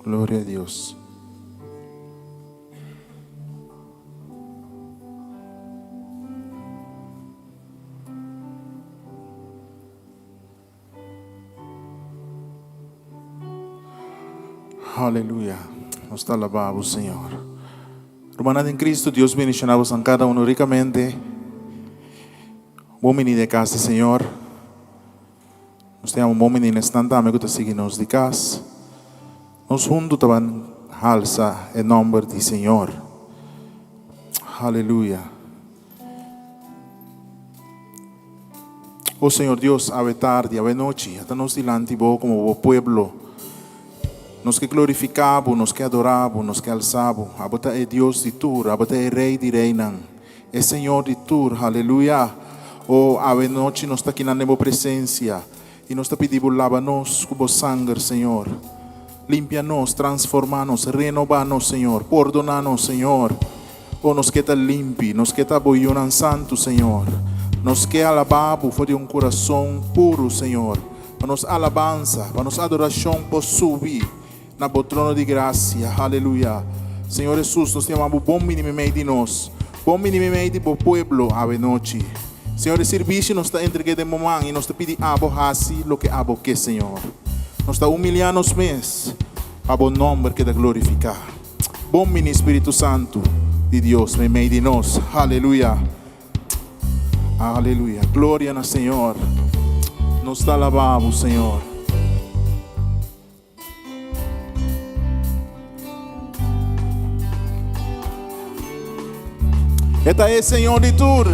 Gloria a Dios. Aleluia. Nós te alabamos, Senhor. Hermanas em Cristo, Deus bendicionamos a cada um ricamente. Bom menino de casa, Senhor. Nós temos um bom menino estando, amigo, que seguimos de casa. Nós juntos também alça em nome do Senhor. Aleluia. Oh Senhor Deus, ave tarde, ave noite, até nós delante vos como o pueblo. Nos que glorificamos, nos que adoramos, nos que alçamos. Abota é Deus de tur, abota é Rei de reinan. É Senhor de tur, aleluia. Oh, ave noite nós está aqui na nemo presença. E nós está pedindo lava-nos com o sangue, Senhor. Limpia-nos, transforma-nos, renova-nos, Senhor. Perdona-nos, Senhor. Oh, nos que está limpi, nos que está boiando santo, Senhor. Nos que alabamos foi de um coração puro, Senhor. Para nos alabança, para nos adoração por subir na trono de graça, aleluia. Senhor Jesus, nós chamamos bom menino meio de nós, bom menino meio de bom pueblo, ave noite. Senhor, o serviço nos está entregando de momento e nos está pedindo abo assim, lo que abo que, Senhor. Nos está humilhando os meus, a bom nome que da glorificar. Bom menino Espírito Santo de Deus, meio de nós, aleluia. Aleluia, glória no Senhor. Nos está alabamos, Senhor. Eta é Senhor de tur,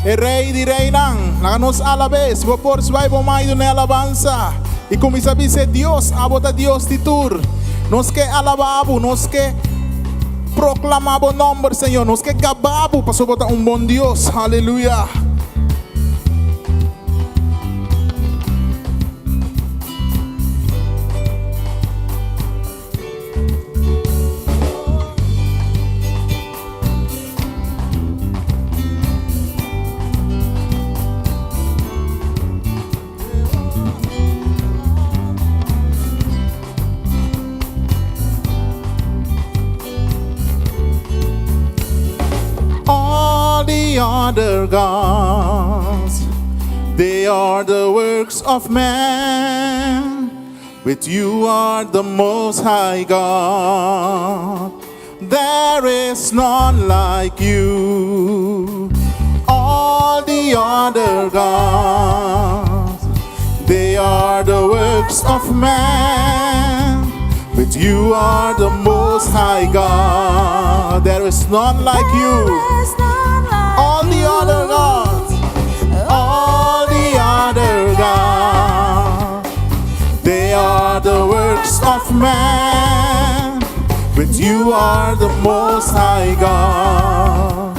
é Rei de reinan. Nos alabes, vou por se vai bom mais na alabança. E como sabe ser Deus, abota Deus de tur. Nos que alabamos, nos que proclamamos o nome, Senhor. Nos que gabamos para botar um bom Deus, aleluia. Other gods, they are the works of man, but you are the most high God. There is none like you. All the other gods, they are the works of man, but you are the most high God. There is none like you. All the other gods, all the other gods, they are the works of man, but you are the most high God.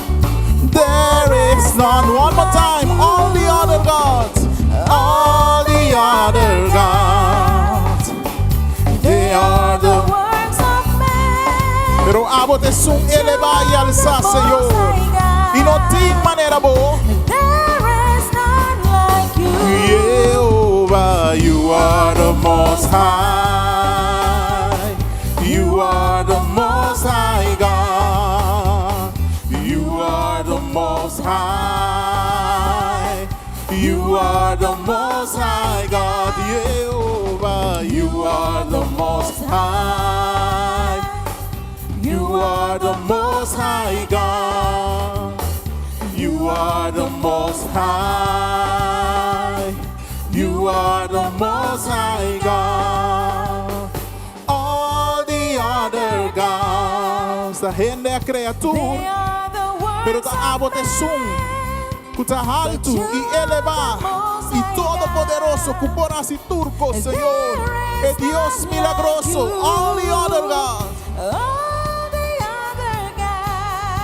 There is none. One more time. All the other gods, all the other gods, they are the works of man. Pero abo te sun elevar y alzar, Señor. E não tem maneira boa. There is none like you. Jehovah, you are the most high. You are the most high God. You are the most high. You are the most high God. Jehovah, you are the most high. You are the most high God. You are the most high. You are the most high God. All the other gods, da gente é a criatura, pero ta abo te sum, cuta alto e elevar, e todo poderoso, cuporasi turco, Senhor, é Deus milagroso. All the other gods,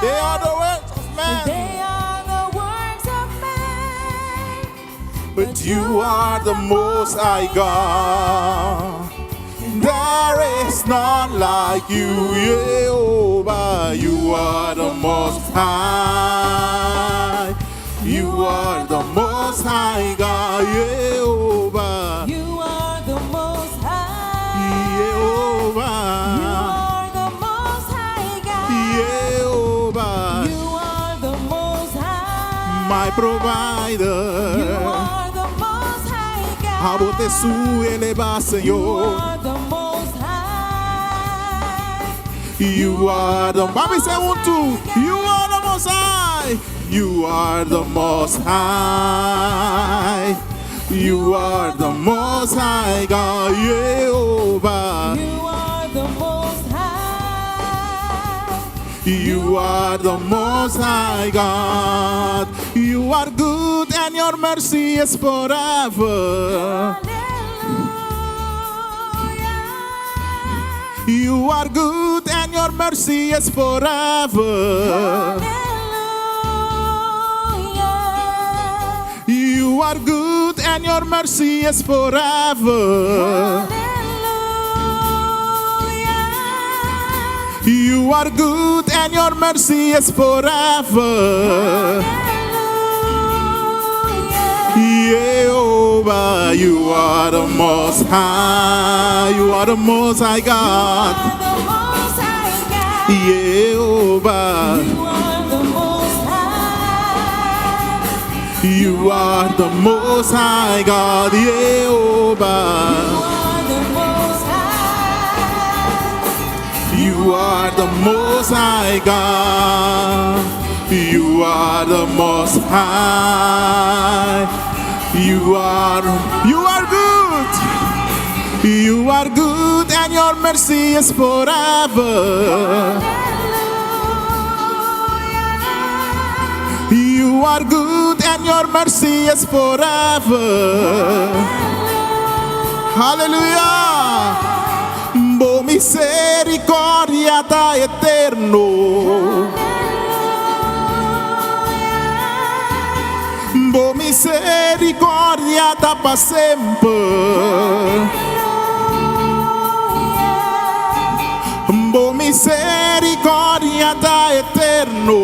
they are the works of man. But you are the most high God. There is none like you, Jehovah. You are the most high. You are the most high God, Jehovah. You are the most high. Jehovah. provider. are the most high God. A voz de su eleva, You Señor. are the most high. You are the, Mami, say one, two. You are the most high. You are the most high. You are the most high God, Jehovah. You are the most high. You are the most high God. You are good and your mercy is forever. Hallelujah. You are good and your mercy is forever. Hallelujah. You are good and your mercy is forever. Hallelujah. You are good and your mercy is forever. Jehovah, you are the most high. You are the most high God. Jehovah, you are the most high God. Jehovah, you are the most high God. You are the most high. You are good. You are good and your mercy is forever. You are good and your mercy is forever. Hallelujah. Bo misericordia ta eterno. Bo misericordia ta pa sempre. Bo misericordia ta eterno.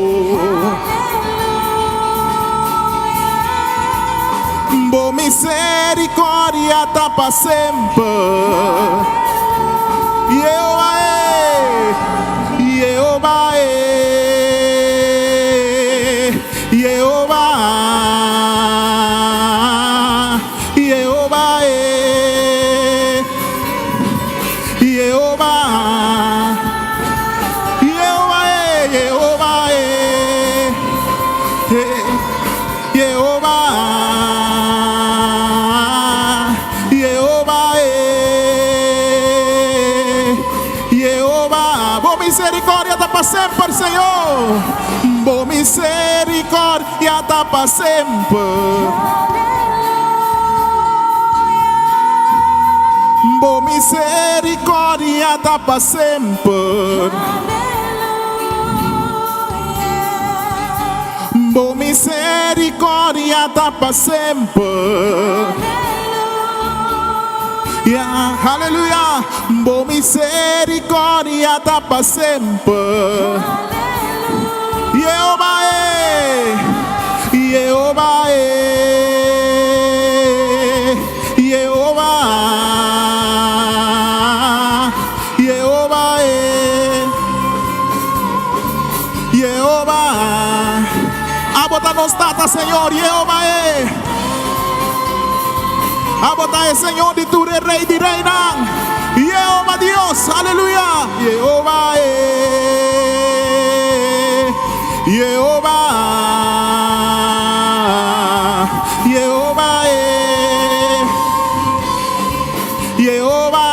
Bo misericordia ta pa sempre. Jehovah, Jehovah, Jehovah, Jehovah, Jehovah, Jehovah, Jehovah, Jehovah, Jehovah, bo misericordia ta pa sempre, Senhor. Bo misericordia ta pa sempre. Bo misericordia ta pa sempre. Bo misericordia ta pa sempre. Yeah, hallelujah. Bo misericordia ta pa sempre. Jehovah, Jehovah, Jehovah, Jehovah, Jehovah. Abota nos tata, Señor, Jehovah. Abota es Señor y tú eres rey y reina. Jehová Dios, aleluya. Jehová, Jehová, Jehová, Jehová,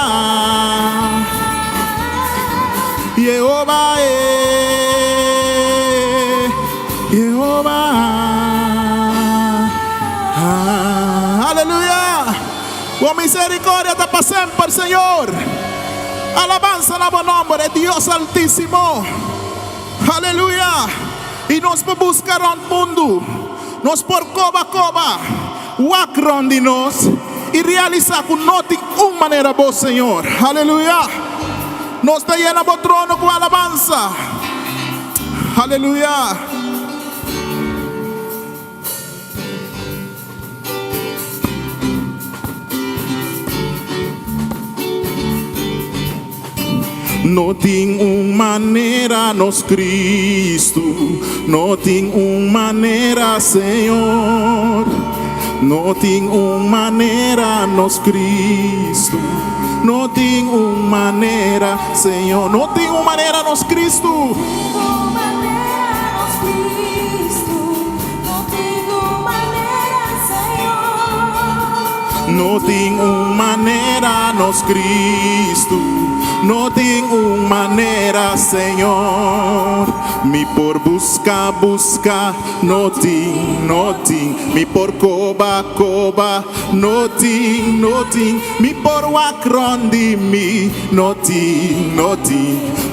Jehová, Jehová. Aleluya. Con misericordia te pasen por Señor. Alabanza a buen nombre, Dios Altísimo. Aleluia. E nós por buscar o mundo, nós por coba, wacron de nós e realizar com nós de uma maneira boa, Senhor. Aleluia. Nós te llena o trono com alabança. Aleluia. No tem maneira nos Cristo, no tem maneira, Senhor. No tem maneira nos Cristo, no tem maneira, Senhor. No tem maneira nos Cristo. No tem maneira nos Cristo, no tem maneira, Senhor. Me por buscar, no tem. Me por coba, no tem. Me por wacrondi, no tem.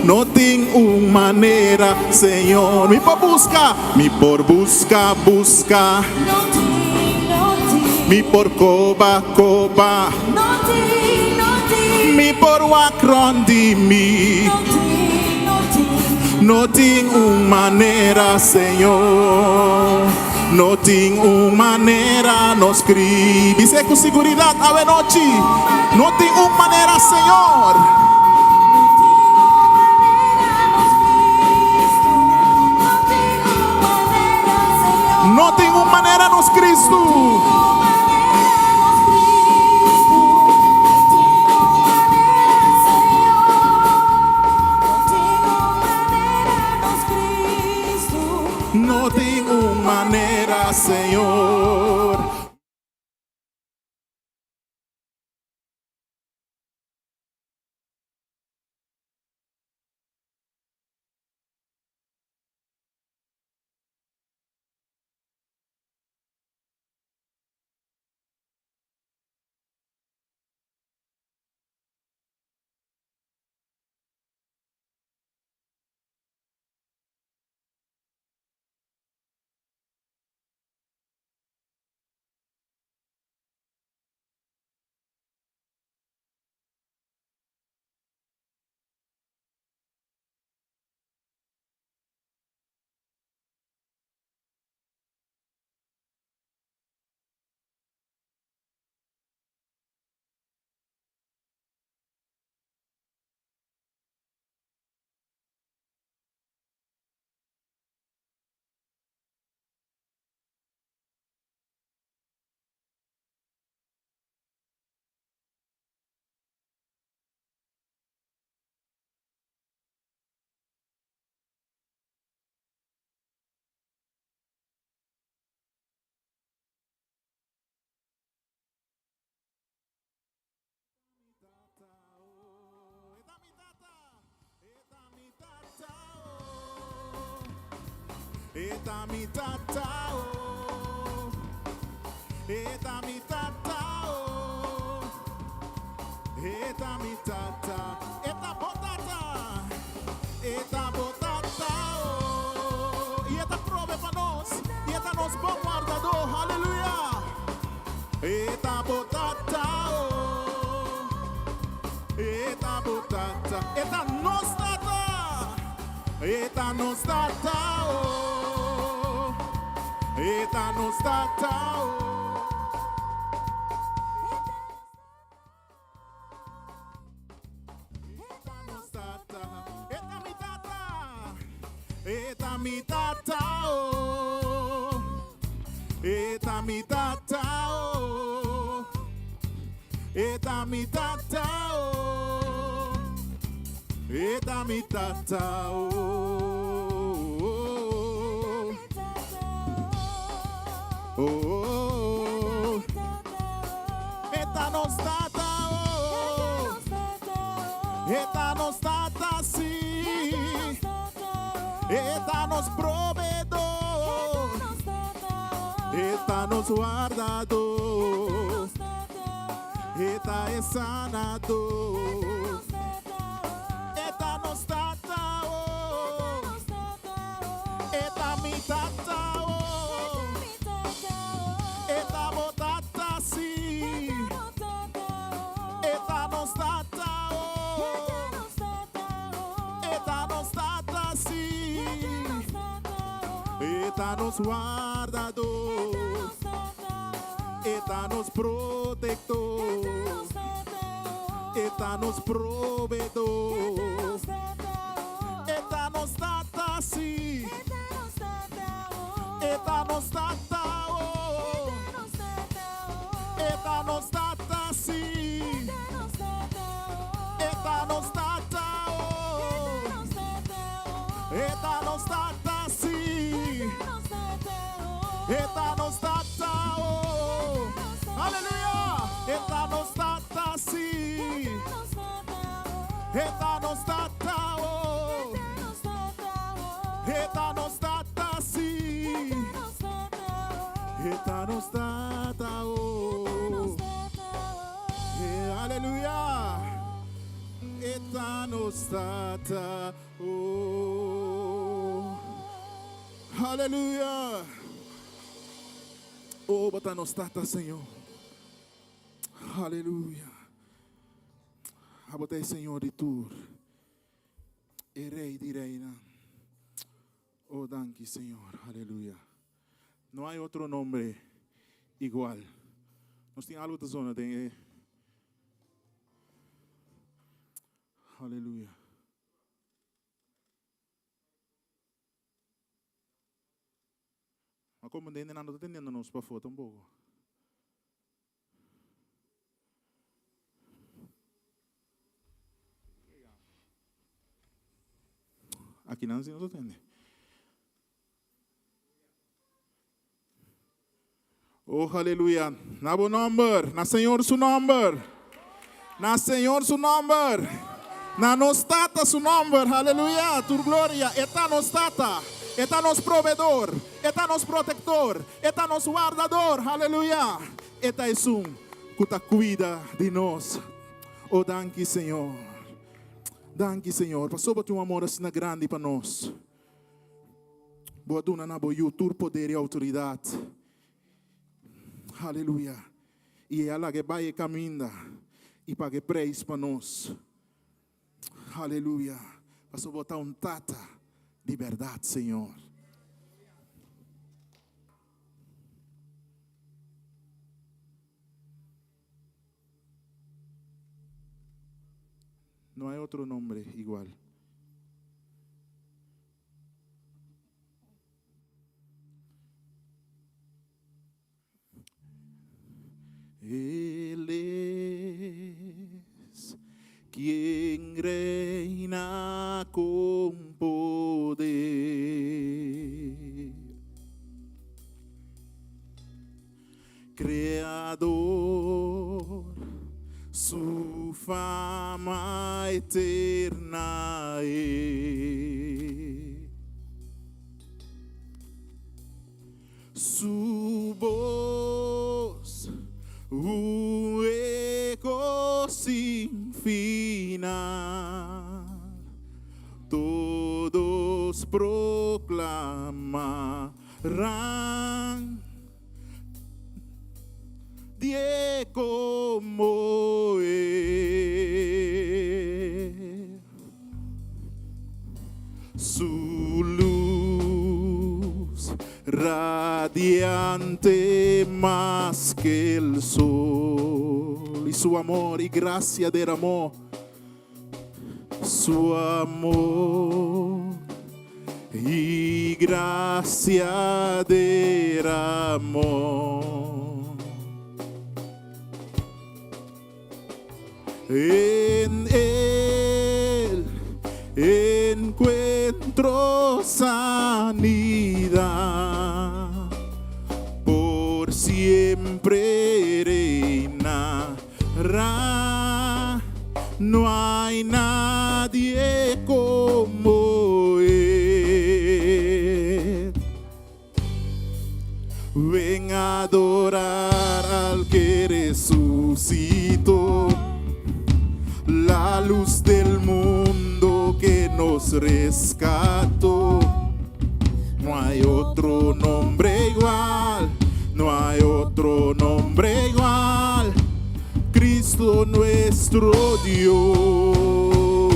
No tem maneira, Senhor. Me por buscar, me por coba, me por wacrondi, no tem maneira, Senhor. No tem maneira nos Cristo. Dice com seguridade a noite. No tem maneira, Senhor. No tem maneira nos Cristo. No tem maneira, Senhor. Eta mi tata, oh. Eta mi tata, oh. Eta mi tata, eta botata, oh. E eta prove para nós, e eta nos bom guardador, aleluia. Eta botata, oh. Eta botata, eta nos tata, eta nos tata, oh. Eta nos tata, oh. Eta nos tata, eta mi tata, eta mi tata, oh. Eta mi tata, oh. Eta mi tata, oh. Eta mi tata, oh. Oh, oh, oh. Eta nos tata, oh. Eta nos tata, sim. Eta nos provedor. Eta nos guardador. Eta é sanador. Eta nos tata, oh. Eta mi tata, oh. Eta botata, sim. Eta nos tata, oh. Eta nos tata, sim. Eta nos guardador. Eta nos protector. Eternos provedor, eternos tata, sim. Eternos tata, oh. Eternos tata, sim. Eternos tata, oh. Eternos tata, sim. Eternos tata, oh. Aleluia. Eternos tata, sim. Eternos tata, oh. Eternos tata, sim. Eternos tata, oh. Aleluia. Eternos tata, oh. Aleluia. Oh, batanos tata, Senhor. Aleluia. Abotei, Senhor, de tur. E Rei de reina. Oh, danke, Senhor. Aleluia. Não há outro nome igual. Nós temos algo da zona de... Aleluia. Mas como ainda não está atendendo nos para foto um pouco. Aqui não se nos atende. Oh, aleluia. Na bom number, na Senhor su number. Na Senhor su number. Na nos tata su number. Aleluia. Tu glória. Eta nos tata. Eta nos provedor. Eta nos protector. Eta nos guardador. Aleluia. Eta é que te cuida de nós. Oh, danke, Senhor. Danke, Senhor. Passou para um amor assim grande para nós. Boa dona na boiú, tur poder e autoridade. Aleluia. E ela que vai caminhar e pague preço para nós. Aleluia. Passou botar tata de verdade, Senhor. Não há outro nome igual. Él es quien reina con poder, creador, su fama eterna es, su voz un eco sin final, todos proclamarán de como él, su luz radiante más que el sol, y su amor y gracia derramó, su amor y gracia derramó. En él encuentro sanidad, por siempre reinará. No hay nadie como él. Ven a adorar al que resucitó, la luz del mundo que nos rescató. No hay otro nombre igual, no hay otro nombre igual. Cristo nuestro Dios,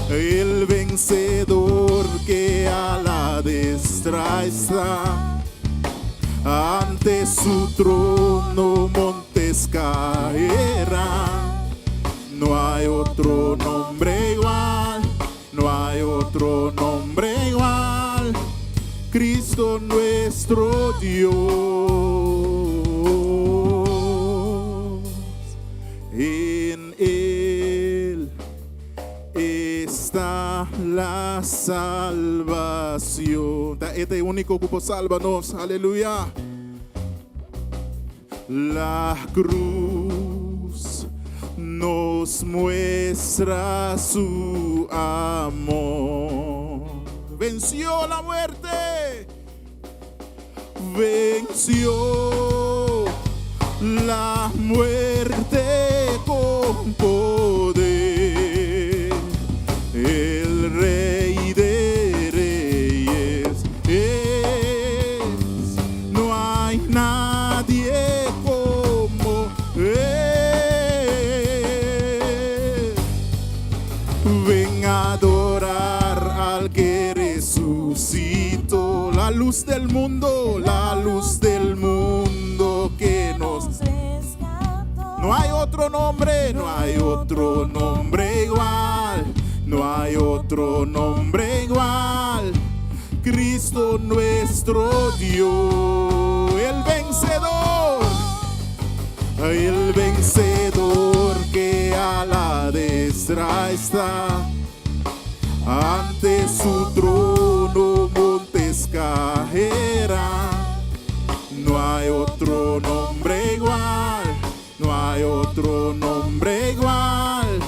el vencedor que a la destra está. Ante su trono montes montes caerán. No hay otro nombre igual, no hay otro nombre igual, Cristo nuestro Dios. En Él está la salvación. Este único cupo sálvanos, aleluya. La cruz nos muestra su amor. Venció la muerte, venció la muerte con poder. El Rey de Reyes es, no hay nadie como Él. Ven a adorar al que resucitó, la luz del mundo, la luz del mundo que nos rescató. no hay otro nombre, no hay otro nombre igual, no hay otro nombre igual, Cristo nuestro Dios, el vencedor que a la destra está, ante su trono montes caerán. No hay otro nombre igual, no hay otro nombre igual,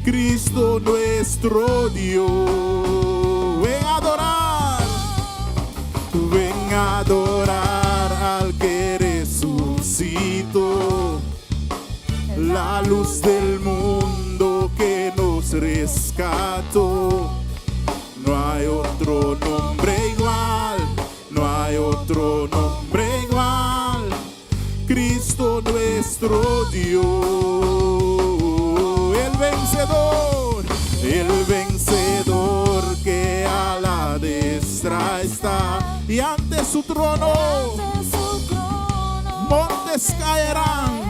Cristo nuestro Dios. Ven a adorar al que resucitó, la luz del mundo que nos rescató. No hay otro nombre igual, no hay otro nombre igual, Cristo nuestro Dios. El vencedor que a la destra está, y ante su trono Ante su trono montes caerán.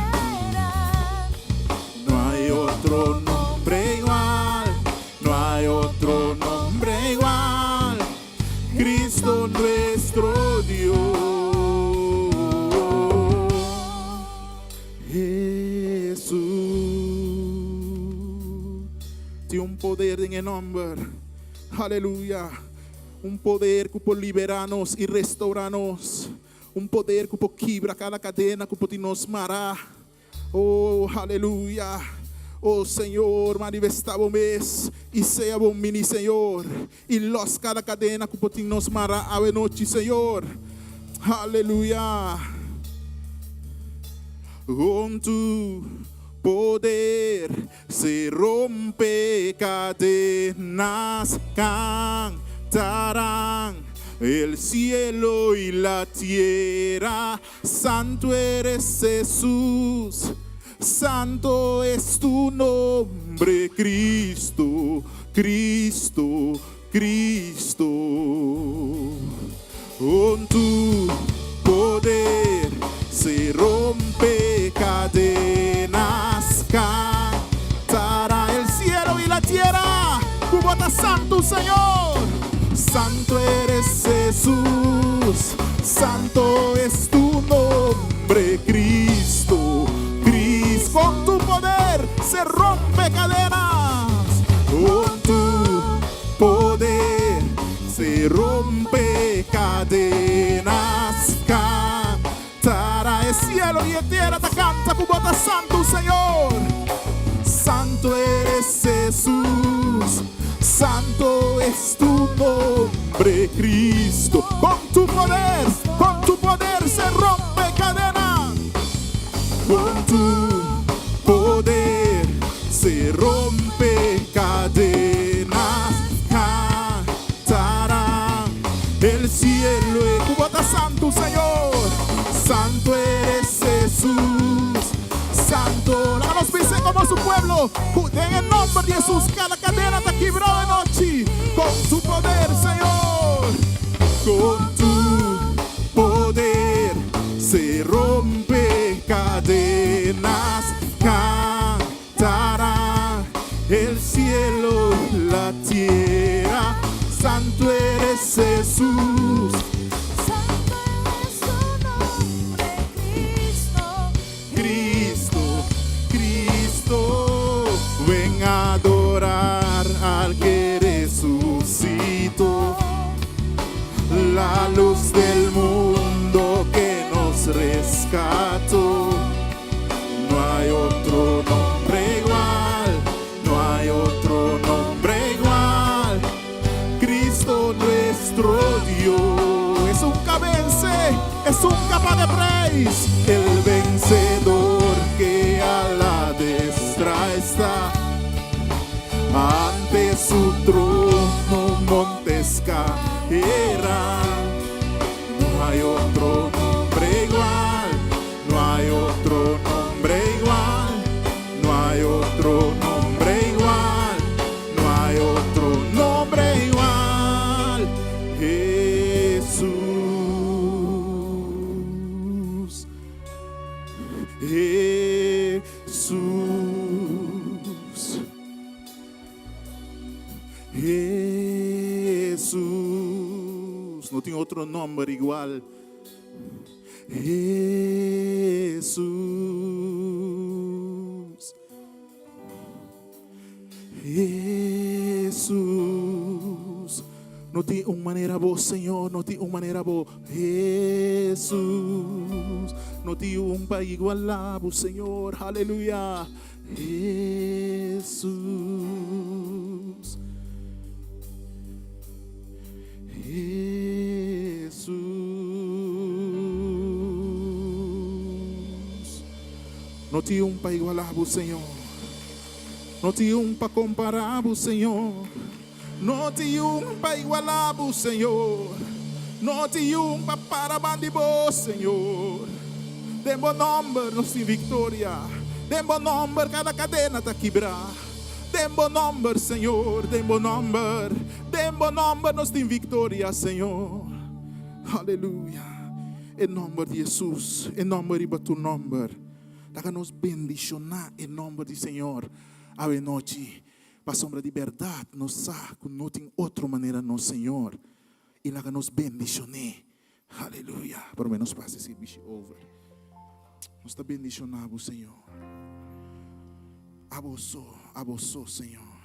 No hay otro nombre igual, no hay otro nombre igual, Cristo nuestro Dios. Jesús tiene un poder en el nombre, aleluya, un poder que puede liberarnos y restaurarnos, un poder que puede quebrar cada cadena que puede nos marar. Oh, aleluya. Oh Senhor, manifesta o mês e seja bom mini Senhor, e los cada cadena que pode nos marar a noite, Senhor. Aleluia. Con tu poder se rompe cadenas, cantarán el cielo y la tierra. Santo eres Jesús, santo es tu nombre, Cristo, Cristo, Cristo. Con tu poder se rompe cadenas, cantará el cielo y la tierra. Tu bota santo, Señor. Santo eres Jesús, santo es tu nombre, Cristo, Cristo. Con tu poder se rompe cadenas, con tu poder se rompe cadenas, cantará el cielo y la tierra te canta, tu bota santo, Señor. Santo eres Jesús, santo es tu nombre, Cristo. Con tu poder se rompe cadenas. Con tu poder se rompe cadenas. Cantará el cielo y tu bota santo, Señor. Santo eres Jesús, santo. La nos pise como su pueblo. En el nombre de Jesús, cada cadena te quebró de noche. Con tu poder, Señor. Con tu poder se rompe cadenas. rescató. No hay otro nombre igual, no hay otro nombre igual. Cristo nuestro Dios es un vence, es un capaz de praise, el vencedor que a la destra está. Ante su trono montes caerán. No hay otro nombre igual, no hay otro nombre igual, no hay otro nombre igual, no hay otro nombre igual. Jesús, Jesús, Jesús. No tiene otro nombre igual. Jesús, Jesús. No tiene una manera vos, Señor, no tiene una manera vos. Jesús, no tiene un país igual a vos, Señor, aleluya. Jesús, Jesús. No tiene un para igualar, Señor. No tiene un para comparar, Señor. No tiene un para igualar, Señor. No tiene un para parabandir, Señor. De bom nombre nos tem victoria. De bom nombre cada cadena está quebrada. De bom nombre, Senhor, de bom nombre. De bom nombre nos tem victoria, Senhor. Aleluia. Em nome de Jesus, em nome de tu nome. Daga-nos bendicionar em nome do Senhor. A noite, para sombra de verdade, nos saco, não tem outra maneira, no Senhor. E daga-nos bendicionar. Aleluia. Por menos passe esse bicho over. Nos está bendicionando, Senhor. Abusou, Senhor.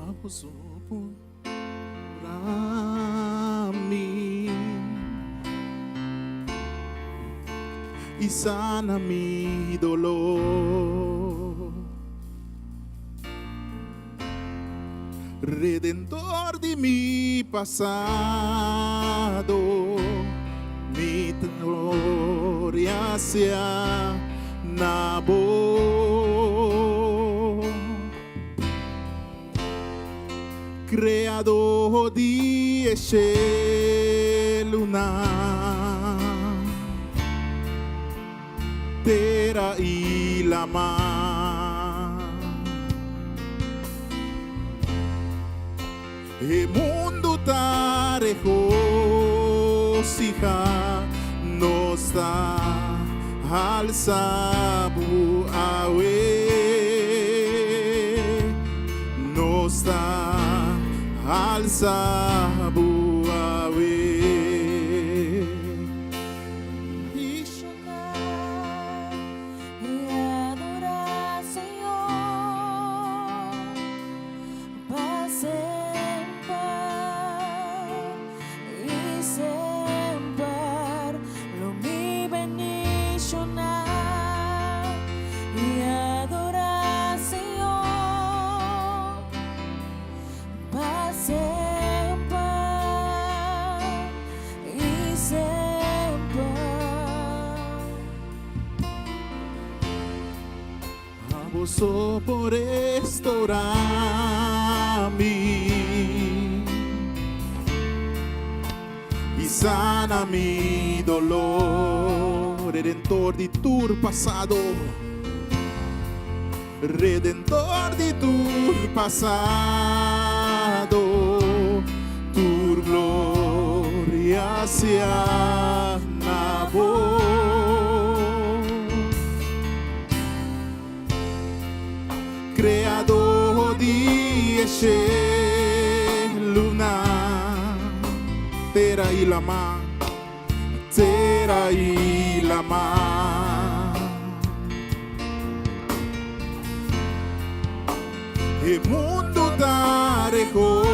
Abusou por mim e sana mi dolor. Redentor de mi pasado, mi gloria sea nabo. Creador de luna, terra e la mar. E mundo ta regocija, nos da al sabu awe, nos da al sabu awe. Y chocar y adorar, Señor, para sempre y sempre lo mi bendicionar y adorar, Señor, para sempre y sempre. Abusó por restaurarme y sana mi dolor. Redentor de tu pasado, Redentor de tu pasado, tu gloria gracia na bo. Creador di esce luna, tera ilama, tera ilama. E mundo darejo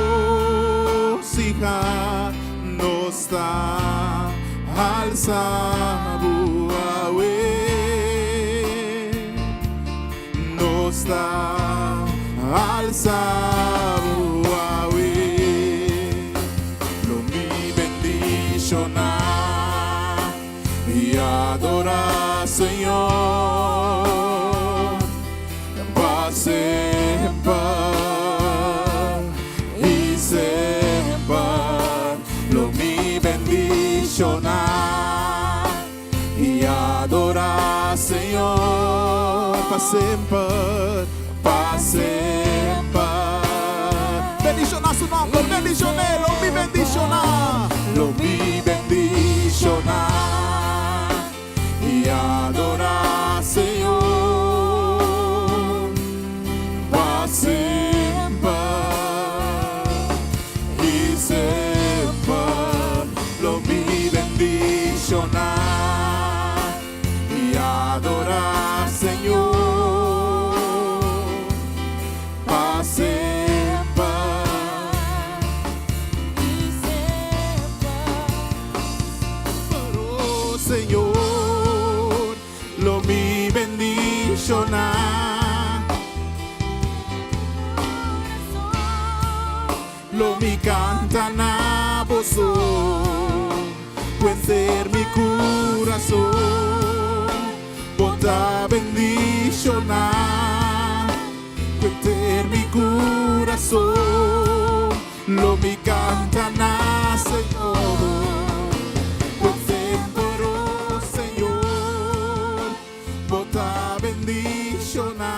sija no está alza buawe, no está alza buawe. Lo mi bendiciona y adora Señor, va sempre y sempre. Lo mi bendiciona y adora Señor, va sempre, va sempre. Bendiciona su nombre, bendicione, lo mi bendiciona, lo mi bendiciona y adora Señor, va sempre y sempre. Lo mi bendiciona y adora Señor, va sempre y siempre. oh Señor, lo mi bendiciona. Lo mi canta na boso, puede mi corazón, bota bendiciona, puede mi corazón, lo mi canta na Señor, puede oh Señor, bota bendiciona,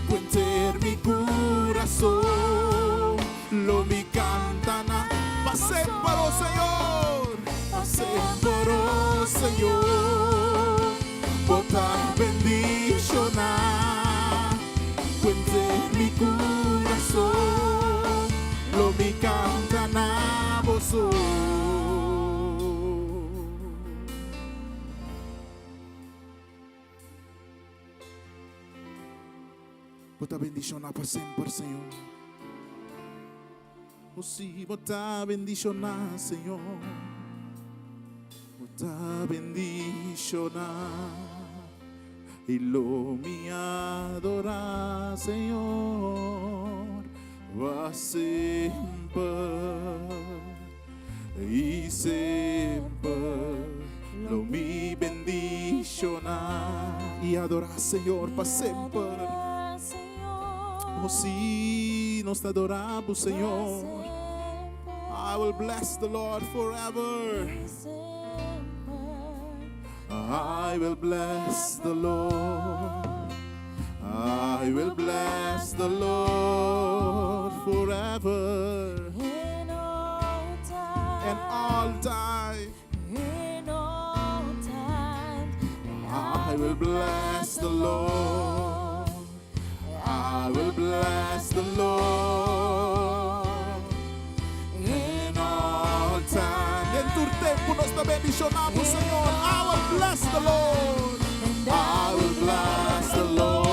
puede mi corazón, lo mi cantana, pase por oh Señor, pase por oh Señor, bota bendiciona, cuente mi corazón, lo mi cantana bozo. Bota bendiciona para sempre, Senhor. Oh sí, bota bendiciona, Señor. Bota bendiciona y lo mi adora, Señor, va sempre y siempre. Lo mi bendiciona y adora, Señor, para siempre. Oh sí, nos adoramos, Señor. I will bless the Lord forever. I will bless the Lord. I will bless the Lord forever In all time, and all time. in all time, I will bless the Lord. I will bless the Lord in all time. Dentro tempo nós também bendicionamos, Senhor. I will bless the Lord. I will bless the Lord.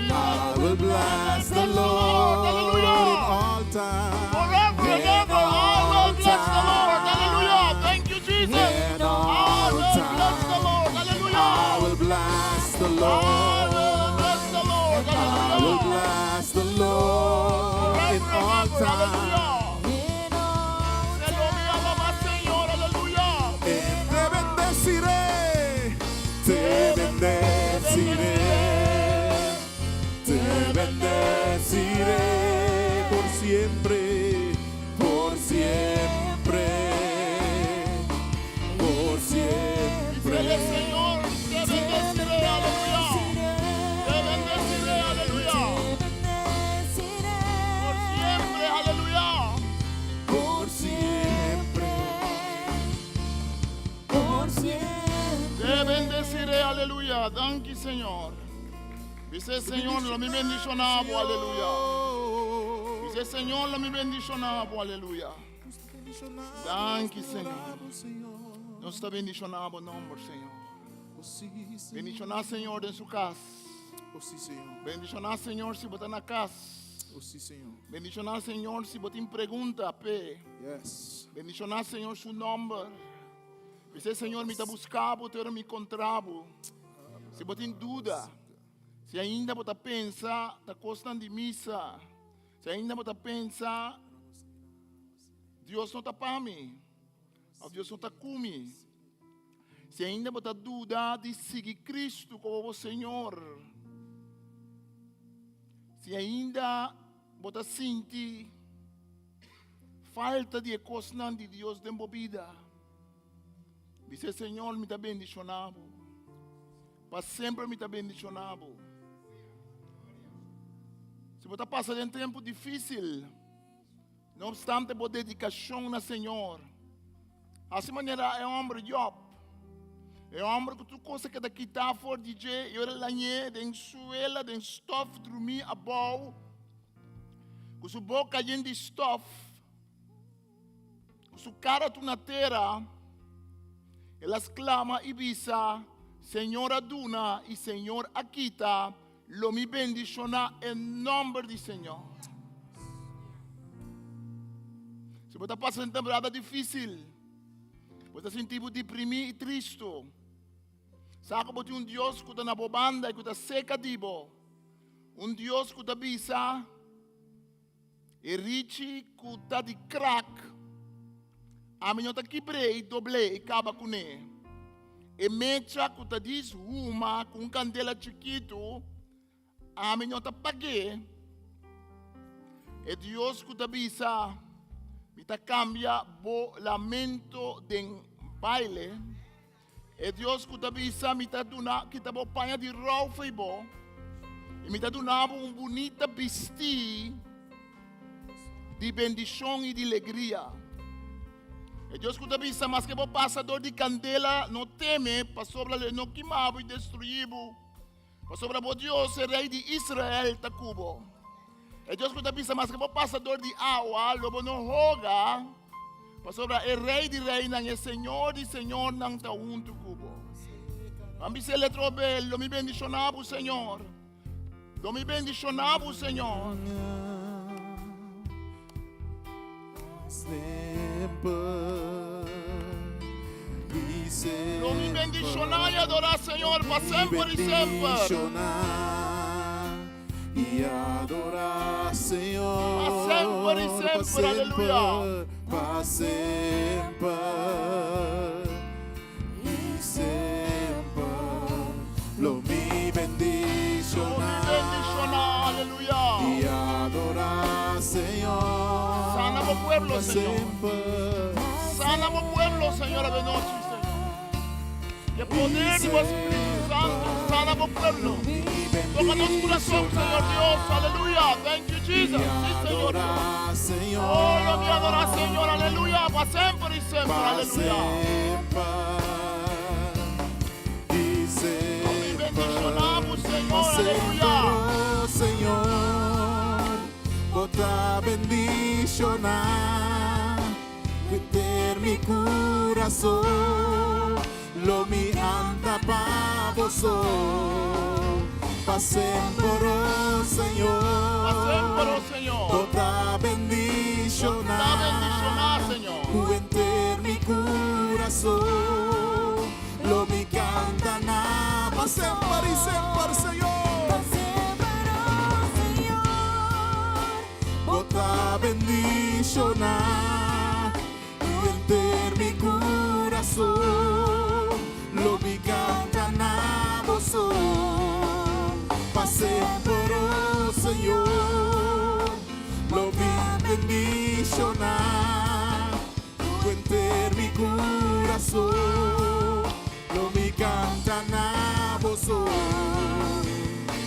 I will bless the Lord in all time. Forever and ever, I will bless the Lord. Hallelujah. Thank you, Jesus. In I all will bless the time. Lord. I Hallelujah. will bless the I Lord. will bless the Lord. I will Hallelujah. bless the Lord in Forever and all ever. time. Hallelujah. in all Se lo mi alaba, Señor. Hallelujah. Te bendeciré. Aleluya. Thank you, Señor. Dice, Señor, lo mi bendicionamos. Aleluya. Dice, Señor, lo mi bendicionamos. Aleluya. Thank you, Señor. Nós está bendicionando o nome, Senhor. Bendicionar, Senhor, em sua casa. Bendicionar, Senhor, se botar na casa. Bendicionar, Senhor, se botar em pergunta, pé. Yes. Bendicionar, Senhor, seu nome. Dice, Senhor, me está buscando, te me encontravo. Se botar em dúvida, se ainda botar pensa, está costando de missa. Se ainda botar pensa, Deus não está para mim. Deus não está comigo. Se ainda botar dúvida de seguir Cristo como o Senhor. Se ainda botar sentir falta de coisas de Deus dentro da vida. Dice, Senhor, me está bendicionado. Para sempre me está bendicionado. Se botar passar um tempo difícil, não obstante a dedicação na Senhor. Assim maneira é homem Job. É homem que tu consegue quitar fora de je, eu lanhei, den suela, den stof, dormir a bom. Com sua boca cheia de stof. Com sua cara tu na terra. Elas clama e bisa, Senhor aduna e Senhor aquita, lo mi bendiciona em nome do Senhor. Se você está passando temporada difícil, você está sentindo deprimido e triste. Sabe que tem Deus que está na bobanda e que está seca de bo. Deus que está bisa, e riche que está de crack. A minha está quebrei, doble e acaba com ele. E mecha que está diz uma com candela chiquito, a minha está paguei. E Deus que está bisa, me está cambia bo lamento de baile. E Deus que está bisa, me está dando que está bo panha de roupa e bo. E me está dando bonita vestir de bendição e de alegria. E Deus que está bisa, mas que o passador de candela não teme, para sobre ele não queimado e destruído. Para sobre o Deus, o rei de Israel, está cubo. E Deus que está bisa, mas que o passador de água, lobo não roga. Para sobre o rei de reina, e o Senhor de Senhor, não está junto cubo. Vamos ser letrobel, lo me bendicionava o Senhor. Lo me bendicionava o Senhor. Lo mi bendicionar e adorar, Senhor, para sempre e sempre. E adorar, Senhor, para sempre e sempre, aleluia. Para sempre e sempre. Lo mi bendicionar, aleluia. E adorar, Senhor, sana o pueblo, para Senhor. sempre. Sana o pueblo, Senhor, de noche, Senhor. E o poder do Espírito Santo sana o pueblo. Toca nosso coração, Senhor Deus, aleluia. Thank you, Jesus. Sim, Senhor. Oh, lo mi adorar, Senhor, aleluia. Para sempre e sempre, aleluia. Lo mi bendicionamos, Senhor, aleluia. Senhor, bota bendicionar, meter mi corazón, lo mi anda pa voso, pa sempre, oh Senhor, bota bendicionar, Senhor. meter mi corazón, lo mi canta na, pa sempre e sempre, Senhor. Bota bendicionar y enter mi corazón, lo mi canta na voso, pa sempre, oh Señor, lo mi bendicionar y enter mi corazón, lo mi canta na voso,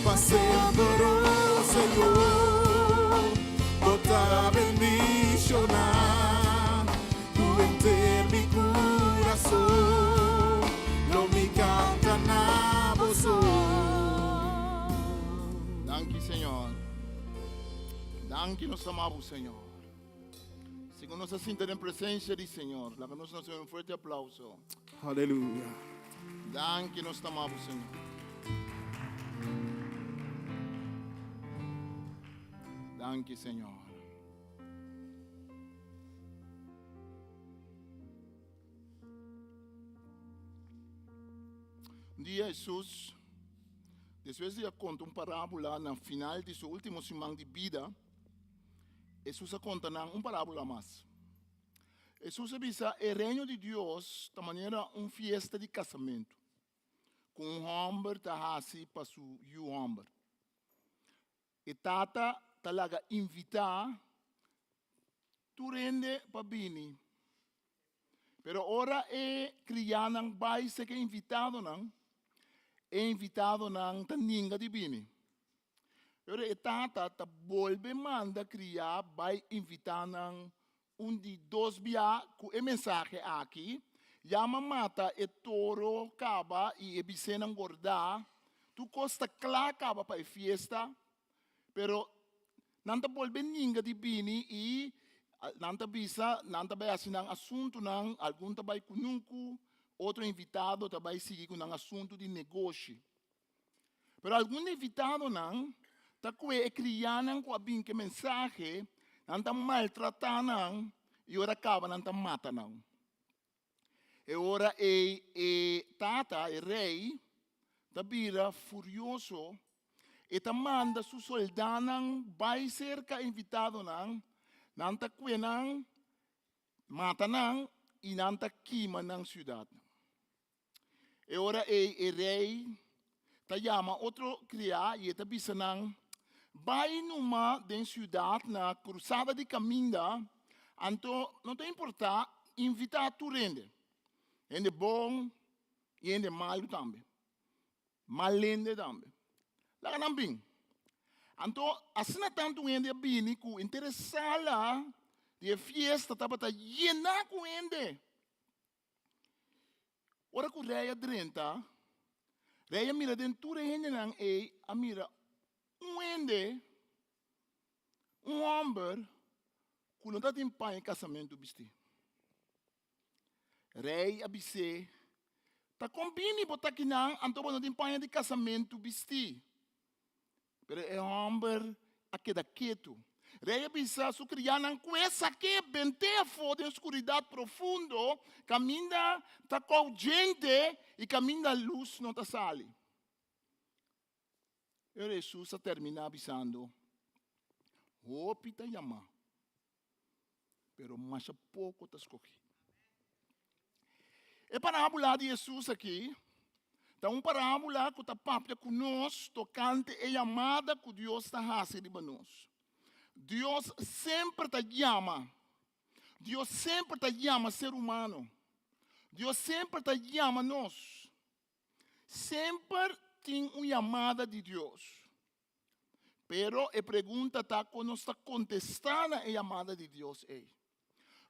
pa sempre, oh Señor. Bota bendicionar, tu ente Danke nos amamos, Senhor. Siga nos sinta em presença do Senhor. Dá-nos um forte aplauso. Hallelujah. Danke nos amamos, Senhor. Danke, Senhor. Um dia, Jesus, depois de contar uma parábola no final de sua última semana de vida, Jesus conta uma parábola mais. Jesus avisa o reino de Deus de maneira uma festa de casamento, com homem que hasi para o homem. E tata talaga invitar tu rende para bini. Pero ora criar nang bai se que invitado nang taninga di bini. Ora tata ta volve manda criar bai invitar nang di dos bia ku mensagem aqui. Yama mata toro caba e bicena engordar. Tu costa clara caba para fiesta. Pero nanta volve ninga di bini e nanta bisa, nanta vai assinar assunto nang algum trabalho kununku, outro invitado também seguir com um assunto de negócio. Pero algum invitado nang ta kue criar nang com a bem que mensagem, nanta maltratar nang e ora acaba nanta mata nang. E ora tata e rei ta bira furioso e ta manda su soldanang vai cerca invitado nang nanta kwenang mata nang e nanta quima nang ciudad. E ora rei ta chama outro criar e ta bisa nang vai numa den ciudad na cruzada de caminho anto não tem importar invitar tu rende. Rende bom e rende malo também. Malende também. Lá não bem. Então, assim tanto ende bini ku interessala de fiesta tava tá llena com ende. Ora ku reia drenta, reia mira dentura ende nang a mira ende homem ku não tá tem pai em casamento bisti. Rei abise tá combini botar que não, então não tem pai de casamento bisti. Pero é homem aqui da quieto. Rei bisa su crianan cuesa que bentea fora em escuridade profundo, caminha tá com gente e caminha luz não tá sali. E Jesus termina avisando, hopi tá yama, pero mais pouco tá escolhi. E parábola de Jesus aqui, então, uma parábola que está papo conosco, tocante a chamada que Deus está fazendo para nós. Deus sempre está chama. Deus sempre está chama ser humano. Deus sempre está chama nós. Sempre tem uma chamada de Deus. Pero a pergunta está quando está contestando a chamada de Deus.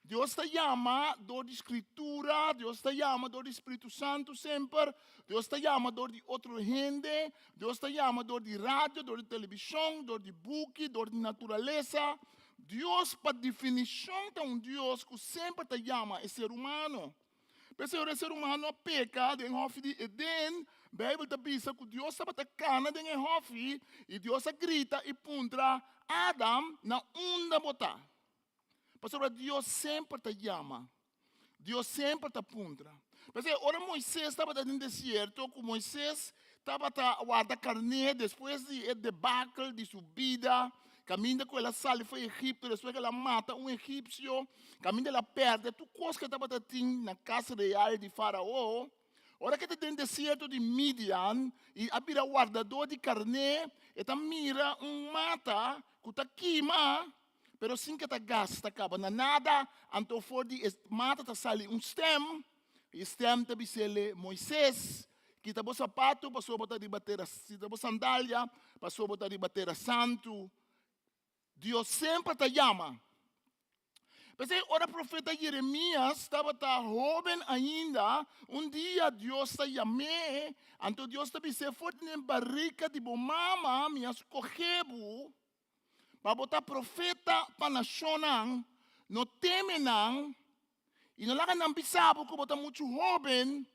Deus te chama door de escritura, Deus te chama door de Espírito Santo sempre, Deus te chama door de outra gente, Deus te chama door de rádio, door de televisão, door de book, door de natureza. Deus, por definição, é Deus que sempre te chama é ser humano. Mas o ser humano peca, em hof de Eden, a Bíblia diz que Deus estava cana em hof, e Deus grita e puntra Adam na onda botar. Pastor, Deus sempre te chama. Deus sempre te apunta. Mas ora Moisés estava no deserto, com Moisés estava a guardar carne, depois de debacle de sua vida, caminha com ela sai foi Egito, depois ela mata egípcio, caminha ela perde, tu coisa que estava na casa real de Faraó. Ora que está no deserto de Midian, e abrir o guardador de carne, e mira mata, que está queima, pero sin que ta gasta acaba na nada, anto for di mata ta sali stem, e stem ta bisele Moisés, kita bo sapato, passou botar de bater kita bo sandália, passou botar de bater santo. Deus sempre ta chama. Mas ora profeta Jeremias estava jovem ainda, dia Deus ta chamou, anto Deus ta bisele forte nem barrica de bo mama, minhas correbu. para botar profeta para nacionang, no teme nang, inalakan ng bisabo ko botar muito jovem,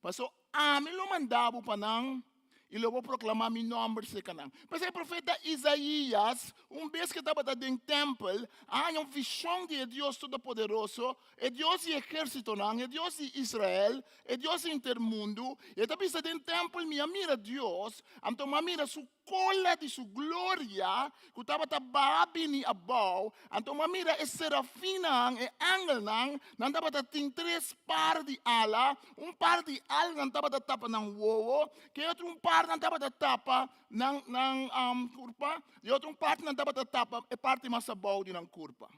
paso amin lo mandabo pa nang, ilo vou proclamar meu nome se canang. Mas o profeta Isaías, vez que estava dentro do templo, há uma visão de Deus Todo-Poderoso, é Deus de exército, é Deus de Israel, é Deus intermundo, e também está dentro do templo, minha mira Deus, então mira sua cola de sua glória, que estava tababi ni abaw, então mira é serafina, é angel nang, estava tem três par de ala, par de ala não estava tapa ng wowo, que outro par não estava tapa ng kurpa, e outro parte não estava tapa é parte mais abaw din ng kurpa.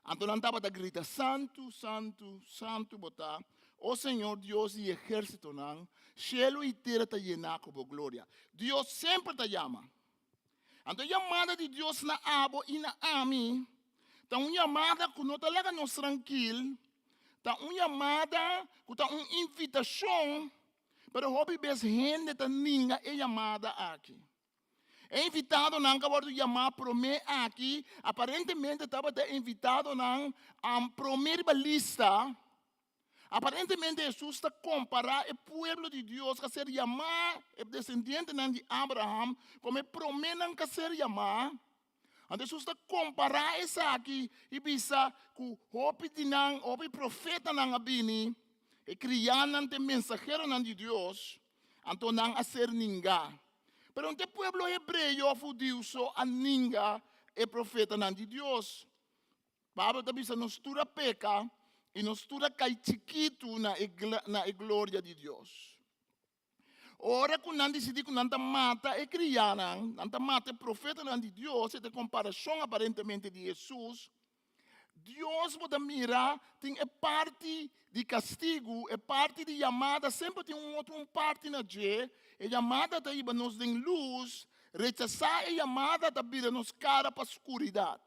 Então não estava grita santo, santo, santo botar. O Senhor Deus de exército, cielo e terra está llenados com glória. Deus sempre te chama. Então, a chamada de Deus na abo e na ami, está uma chamada que não está nos tranquilo, está uma chamada que está uma invitação, para hobby bes gente está ninguém é chamada aqui. É invitado não acabou de chamar promê aqui, aparentemente estava invitado não a primeira lista. Aparentemente Jesus está comparar o povo de Deus que ser chamado, o descendente de Abraham, como o promessa que ser chamado. Então Jesus está comparar isso aqui e pensa que o profeta não abini, e criando o mensageiro de Deus, então não a ser ninguém. Pero o povo hebreu judeu só a ninguém é profeta de Deus. Pablo também se nos tura peca, e nós tudo cai chiquito na glória de Deus. Ora, quando nós decidimos que nós mata e criança, nós mata o profeta de Deus, e de comparação aparentemente de Jesus, Deus pode mirar, tem a parte de castigo, a parte de chamada, sempre tem uma parte na G, a chamada da iba nos tem luz, rechazar a chamada da vida nos cara para a escuridão.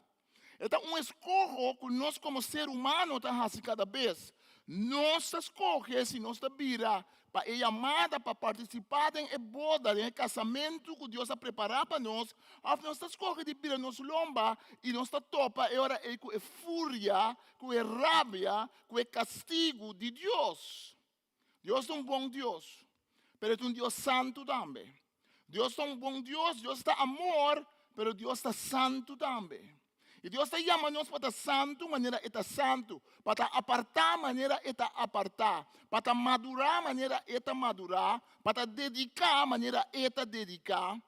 Então, escorro que nós como ser humano estamos cada vez. Nós escorremos se nós vira para a chamada para participar em boda, em casamento que Deus ha preparado para nós. Nós escorremos de vir nos lomba e nós topa e ora é com a fúria, com a rabia, com o castigo de Deus. Deus é bom Deus, mas é Deus santo também. Deus é bom Deus está amor, mas Deus está santo também. E Deus está chamando para santo, maneira está santo. Para apartar, maneira está apartar. Para madurar, maneira está madurar. Para dedicar, maneira está dedicar.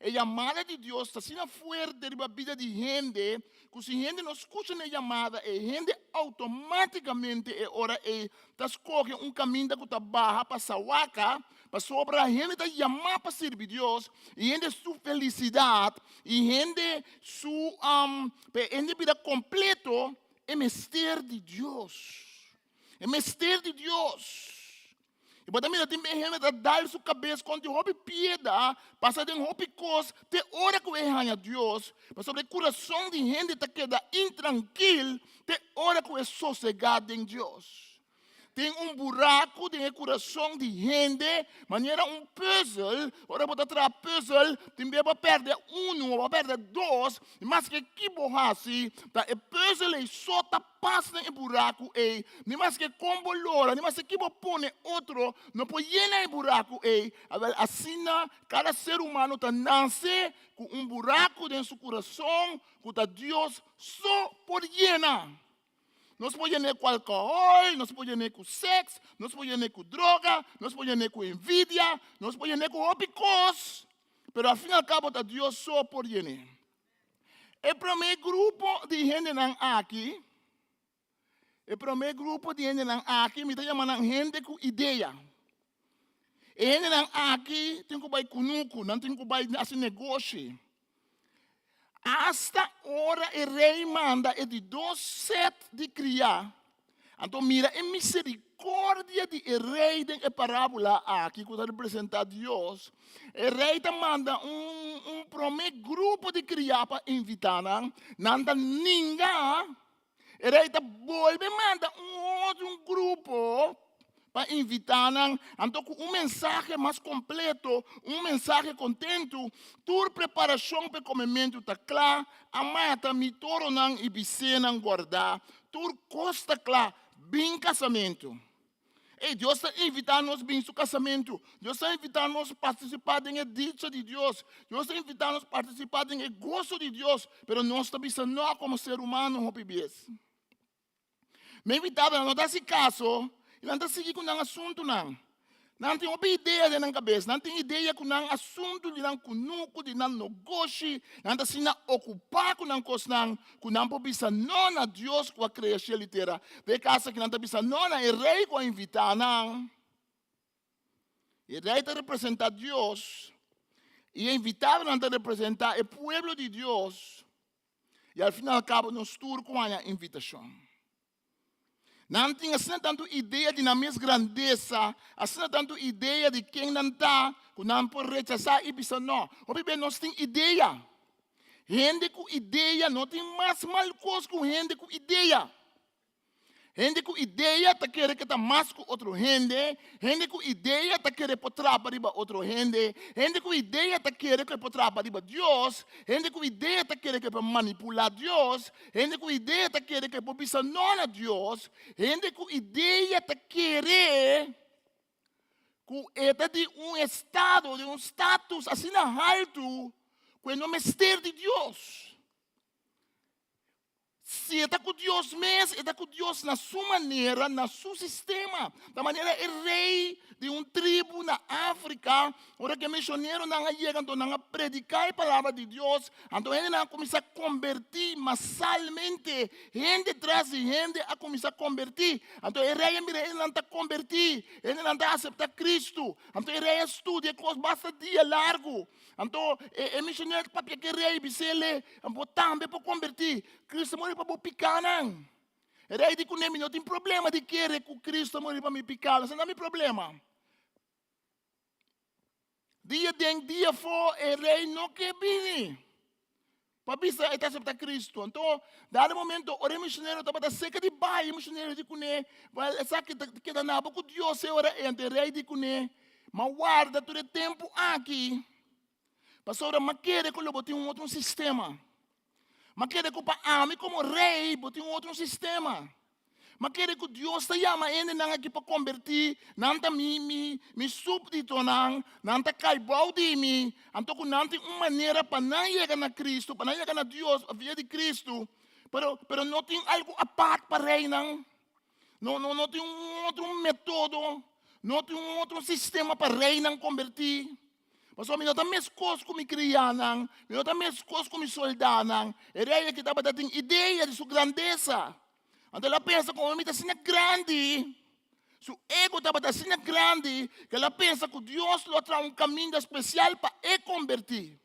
A chamada de Deus está sendo forte na vida de gente. Que se gente não escuta a chamada, a gente automaticamente está escolhendo caminho que está barra para sawaca, para sobra a gente está chamando para servir Deus, e gente sua felicidade, e gente sua vida completo é mistério de Deus. É mistério de Deus. E para mim, tem gente que dá sua cabeça quando houve piedade, passa de houve coisa, tem hora que é Deus, mas sobre o coração de gente que queda intranquilo, tem hora que é sossegado em Deus. Tem buraco no coração de gente, maneira puzzle, ora para trás puzzle, tem para perder para perder dois, mas que borrasse, tá o puzzle é só passa no buraco mas que combolora, mas que põe outro, não pode llenar o buraco assim cada ser humano nasce com buraco dentro do seu coração, que Deus só pode llenar. Não se pode ir com álcool, não se pode ir com sexo, não se pode ir com droga, não se pode ir com envidia, não se pode ir com óbicos. Mas, ao fim e ao cabo, Deus só pode ir. O primeiro grupo de gente aqui, me está chamando gente com ideia. Gente aqui tem que vai conosco, não tem que vai nesse negócio. Hasta hora o rei manda é de 2 sets de criar. Então mira, a misericórdia de rei tem a parábola aqui que representa Deus. O rei te manda primeiro grupo de criar para invitar. Não ninguém. O rei te volve manda outro grupo para invitar então com mensagem mais completo, mensagem contento, tua preparação para comimento está clara, a mata me tornam e bicenam guardar, tua costa clara, bem casamento. E Deus está invitando nós bem no casamento. Deus está invitando nós a participar da dicha de Deus. Deus está invitando nós a participar do gosto de Deus. Mas nós estamos não como ser humano, não podemos. Me invitava, não dá esse caso, e não está seguindo com um assunto, não. Não tem uma ideia na cabeça, não tem ideia com um assunto, de um cunuco, de um negócio, não está se ocupar com um coisa, com um pobisa, não a Deus com a criação literal. De casa que não está bisa, não é rei com a invitar, não. E rei está representar Deus, e invitado não está representar o povo de Deus, e ao final cabo nos tour com a invitação. Não tinha assim tanto ideia de na mesma grandeza, assim tanto ideia de quem não está, que não pode rechazar e pensar, não. O bebê nós tem ideia. Gente com ideia, não tem mais mal coisa com gente com ideia. Gente com ideia está querendo que está mais com outro gente. Gente com ideia está querendo potrar para outro gente. Gente com ideia está querendo que potrar para Deus. Gente com ideia está querendo que manipular Deus. Gente com ideia está querendo que pisa não a Deus. Gente com ideia está querendo que é de estado, de status assim alto, que não é mistério de Deus. Se está com Deus mesmo, está com Deus na sua maneira, na seu sistema. Da maneira é rei de tribo na África, ora que missionário não chega, então não predicar a palavra de Deus, então ele não começa a convertir massalmente, gente traz gente a começar a convertir. Então o rei ele não está convertir, ele não está aceitar Cristo. Então o rei estuda, basta dia largo. Então o missionário para que o rei ele também para convertir. Cristo morre para picar não. O rei diz que não tem problema de querer que Cristo morre para me picar, não tem problema. Dia for, o rei não quer vir. Para bisa está aceitar Cristo. Então, dado momento, o missionário estava seca de baixo, o missionário diz que sabe que está na boca de Deus, o rei diz que mas guarda todo o tempo aqui. Pastor, mas quer que eu bote outro sistema. Mas quer que eu como rei, bote outro sistema. Mas quer que Deus te chama ele não aqui para convertir, não está me súbdito não está caibau de mim, então não tem uma maneira para não chegar na Cristo, para não chegar na Deus, a via de Cristo, pero não tem algo a parte para rei não tem outro método, não tem outro sistema para rei não convertir. Mas eu não tenho mais coisas como criança, eu não tenho mais coisas como soldado, é rei que estava dando ideia de sua grandeza. Então ela pensa que o homem está sendo grande, seu ego está sendo grande, que ela pensa que Deus lhe traz caminho especial para convertir.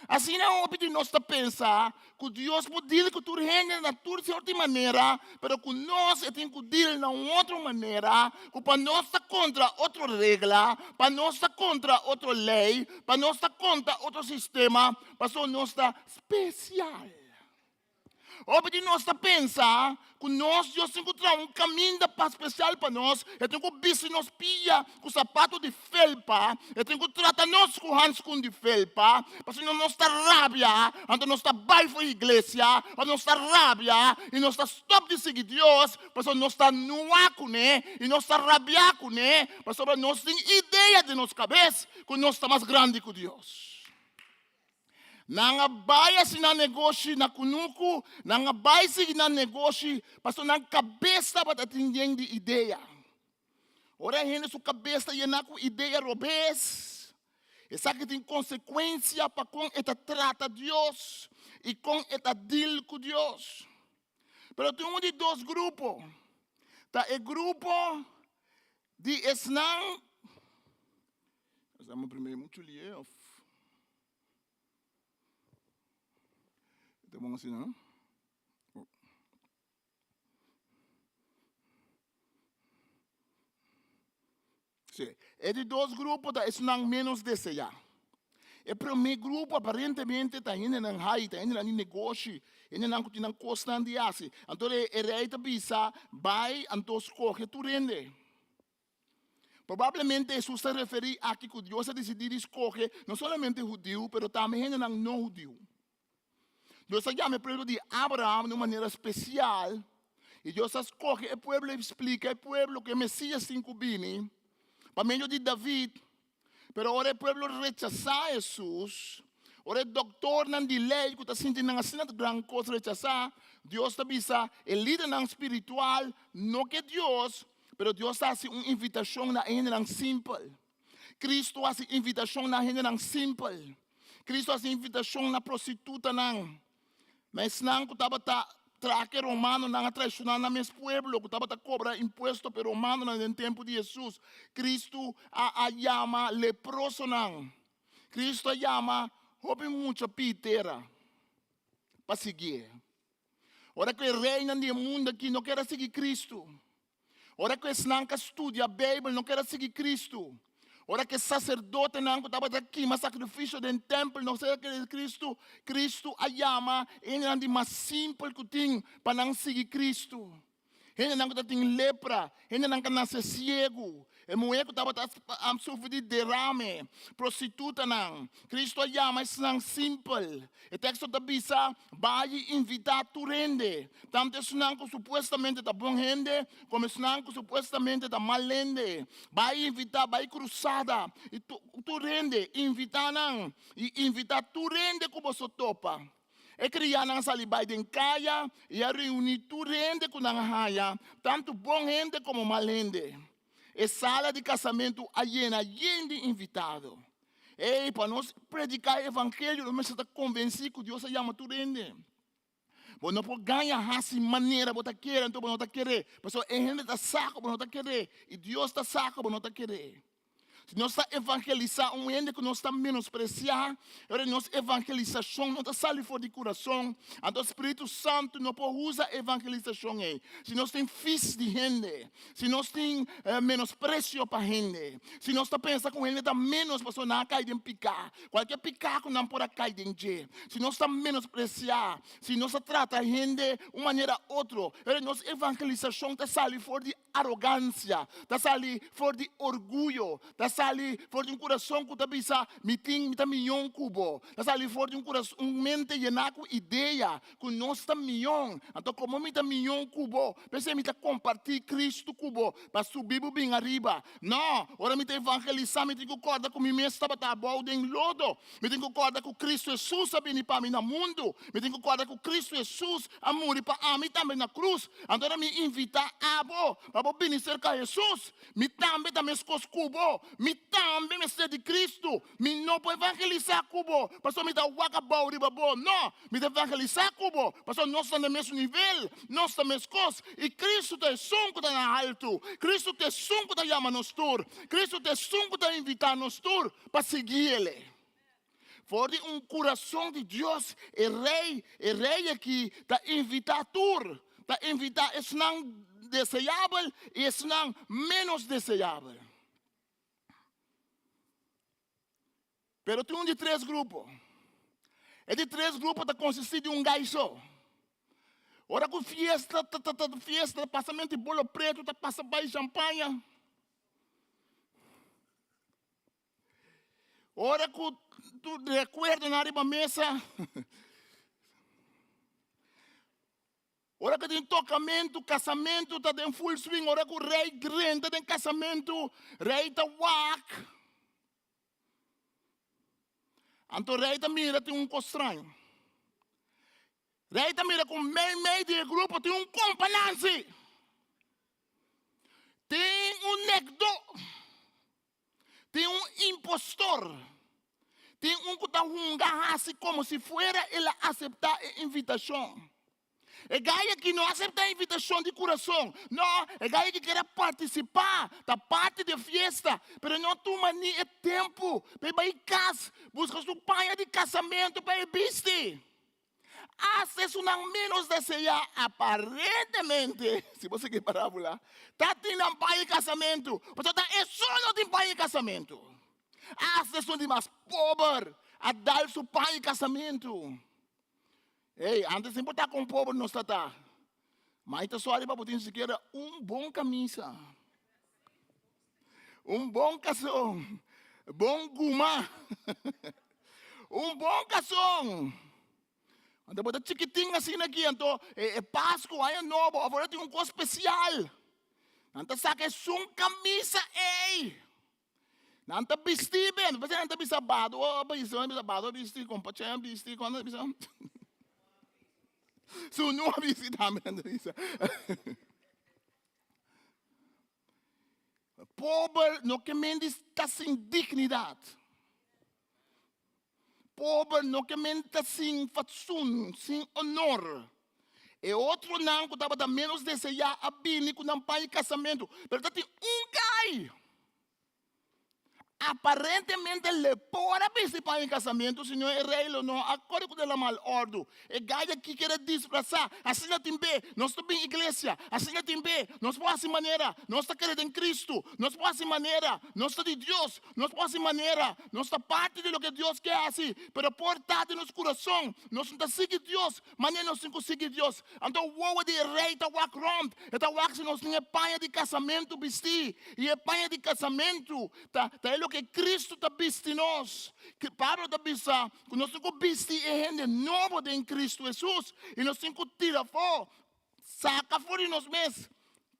Assim não é nós pensa que Deus pode dizer que tu reina na tua certa maneira, mas que nós temos que dizer de outra maneira, que para nós está contra outra regra, para nós está contra outra lei, para nós está contra outro sistema, para nós está especial. Ou nós pensa que Deus tem que encontrar caminho da paz especial para nós. Eu tenho que vestir nos pia com sapato de felpa. Eu tenho que tratar nós com hands de felpa. Porque nós está rabia, então nós está baixo a igreja, ou nós está rabia, e nós está stop de seguir Deus, porque nós está nua com ele, e nós está rabia com ele, porque nós temos ideia de nossa cabeça que nós está mais grande que Deus. Nanga baya si na negócio na kunuku, nanga baya si na negócio, pastor nang cabeça para atender de ideia. Ora gente sua cabeça e na com ideia robês. Essa que tem consequência para com esta trata Deus e com esta deal com Deus. Pero tem de dois grupos. Tá o grupo de esnang. Vamos primeiro muito lief. Tem bom assim, não? Sim. É de dois grupos, tá? Isso não menos desejar. O primeiro grupo, aparentemente, está indo em high, está indo em negócio, indo em constante assim. Então, o rei está bisa, vai, então escolhe tu rende. Provavelmente Jesus se refere aqui que Deus ha decidido escolher não somente judeu, mas também gente não judeu. Deus chama o povo de Abraão de uma maneira especial. E Deus escolhe o povo e explica o povo que o Messias tem vindo. Para meio de David. Mas ora o povo rechazar Jesus. Ora o doutor não de lei, que está sentindo assim grande coisa rechazar. Deus está bisa, o líder não espiritual, não que Deus, mas Deus faz uma invitação na gente simples. Cristo faz invitação na gente simples. Cristo faz invitação na prostituta não. Mas não que estava traque romano não traicionar na mes pueblo, que estava cobrar imposto para romano no tempo de Jesus. Cristo a chama leproso não. Cristo a chama houve muita pitera para seguir. Ora que reina do mundo aqui não quer seguir Cristo. Ora que não que estuda a Bíblia não quer seguir Cristo. Ora que sacerdote não que estava aqui, mas sacrifício do templo não sei que é Cristo. Cristo a chama ele é mais simples que tem para não seguir Cristo. Ele não tem lepra, ele não nasce cego. E mulher que estava a sofrer de derrame, prostituta não. Cristo a chama é simples. O texto da Bisa vai invitar tu rende. Tanto é não que supostamente está bom rende, como é não que supostamente está mal rende. Vai invitar, vai cruzada. E tu rende, invitar não. E invitar tu rende que você topa. E criar nang salibay din kaya, e a reunir tu rende com nang haya, tanto bom rende como mal rende. E sala de casamento a gente invitado. E para nós predicar o evangelho, nós estamos convencidos que Deus se chama tu rende. Você não pode ganhar assim maneira, você quer, então você não está querer. Pessoal, a gente está saco, você não está querer. E Deus está saco, você não está querer. Se nós está evangelizar um ente que nós está menospreciar, nossa evangelização não está saindo fora de coração. Então o Espírito Santo não pode usar evangelização aí. Se nós tem fis de gente, se nós tem menosprecio para gente, se nós está pensando com ele está menos pessoa não cai em picar, qualquer picar que não pode cair em dia. Se nós está menospreciar, se nós trata a gente de uma maneira outra, nossa evangelização está saindo fora de arrogância, está saindo fora de orgulho, está saindo fora de coração que está bisa miting milhão cubo, está saindo fora de coração mente llena com ideia que nós está milhão. Então como milhão cubo, pensei me compartilhar Cristo cubo para subir bem arriba. Não, ora me evangelizar, me concorda com mim mesmo estava tabau em lodo, me concorda com Cristo Jesus sabe para mim no mundo, me concorda com Cristo Jesus a morrer para mim também na cruz. Então me invitar a para bendizer com Jesus, me também escos cubo, me também me ser de Cristo, me não pode evangelizar cubo, pastor me dá waka bauri babo, não, me dá evangelizar cubo, pastor nós estamos no mesmo nível, nós estamos escos, e Cristo te sonco da na alto, Cristo te sonco da chama nos tur, Cristo te sonco da invitar nos tur para seguir ele. Fora um coração de Deus, o rei aqui está invitar tur, está invitar esse não desejável e esse não menos desejável. Pero tem de três grupos. E de três grupos está consistido de gajo. Ora com fiesta, passamento de bolo preto, está passando by champanhe. Ora com tu recuerdo na riba mesa. Ora que tem tocamento, casamento, está em full swing. Ora que o rei grande tem casamento, rei está wak. Então o rei está mira, tem um estranho. Rei está mira com meio de grupo, tem um companhia. Tem um negdo. Tem um impostor. Tem um que está assim como se fuera ele aceitar a invitação. É gaia que não aceita a invitação de coração. Não, é gaia que quer participar da parte da festa. Mas não toma nem tempo para ir casa. Busca sua panha de casamento para ir vestir. Isso não menos desejar aparentemente. Se você quer parábola. Está tendo um pai de casamento. Mas é só não tem pai de casamento. Isso de mais pobre. A dar seu pai de casamento. Ei, antes sempre estar com o povo não está. Mas está só ali para poder sequer bom camisa. bom casão. Bom guma. Bom casão. Ando bota chiquitinho assim aqui, então é Páscoa, aí é novo, agora tem coisa especial. Nanta saca sum camisa, ei. Nanta vestir bem, você nanta bisa bado, vestir com pachão, vestir com nanta bisa. Suno vestir também nanta bisa. Pobre não que mente está sem dignidade. Pobre não que mente está sem fatsun, sem honor. E outro não que estava menos desejar a bini com não pai casamento. Mas tem gai. Aparentemente ele pode participar em casamento, senhor é rei ou não, agora que ele é mal ordo. E gaia que quer disfarçar, assim não tem bem, nós estamos em igreja, assim não tem bem, nós podemos assim maneira, nós estamos querendo em Cristo, nós podemos assim maneira, nós estamos de Deus, nós podemos assim maneira, nós estamos parte de lo que Deus quer assim, pero por tarde nos coração, nós não estamos seguindo Deus, mas nem nós não seguimos Deus. Então o ovo de rei está walk round, está walk se nós temos panha de casamento vestir, e a panha de casamento, tá ele que Cristo está vestindo nós. Que Pablo está vestindo, que nós temos que vestir a gente novo em Cristo Jesus. E nós temos que tirar fora, saca fora de nós mesmos,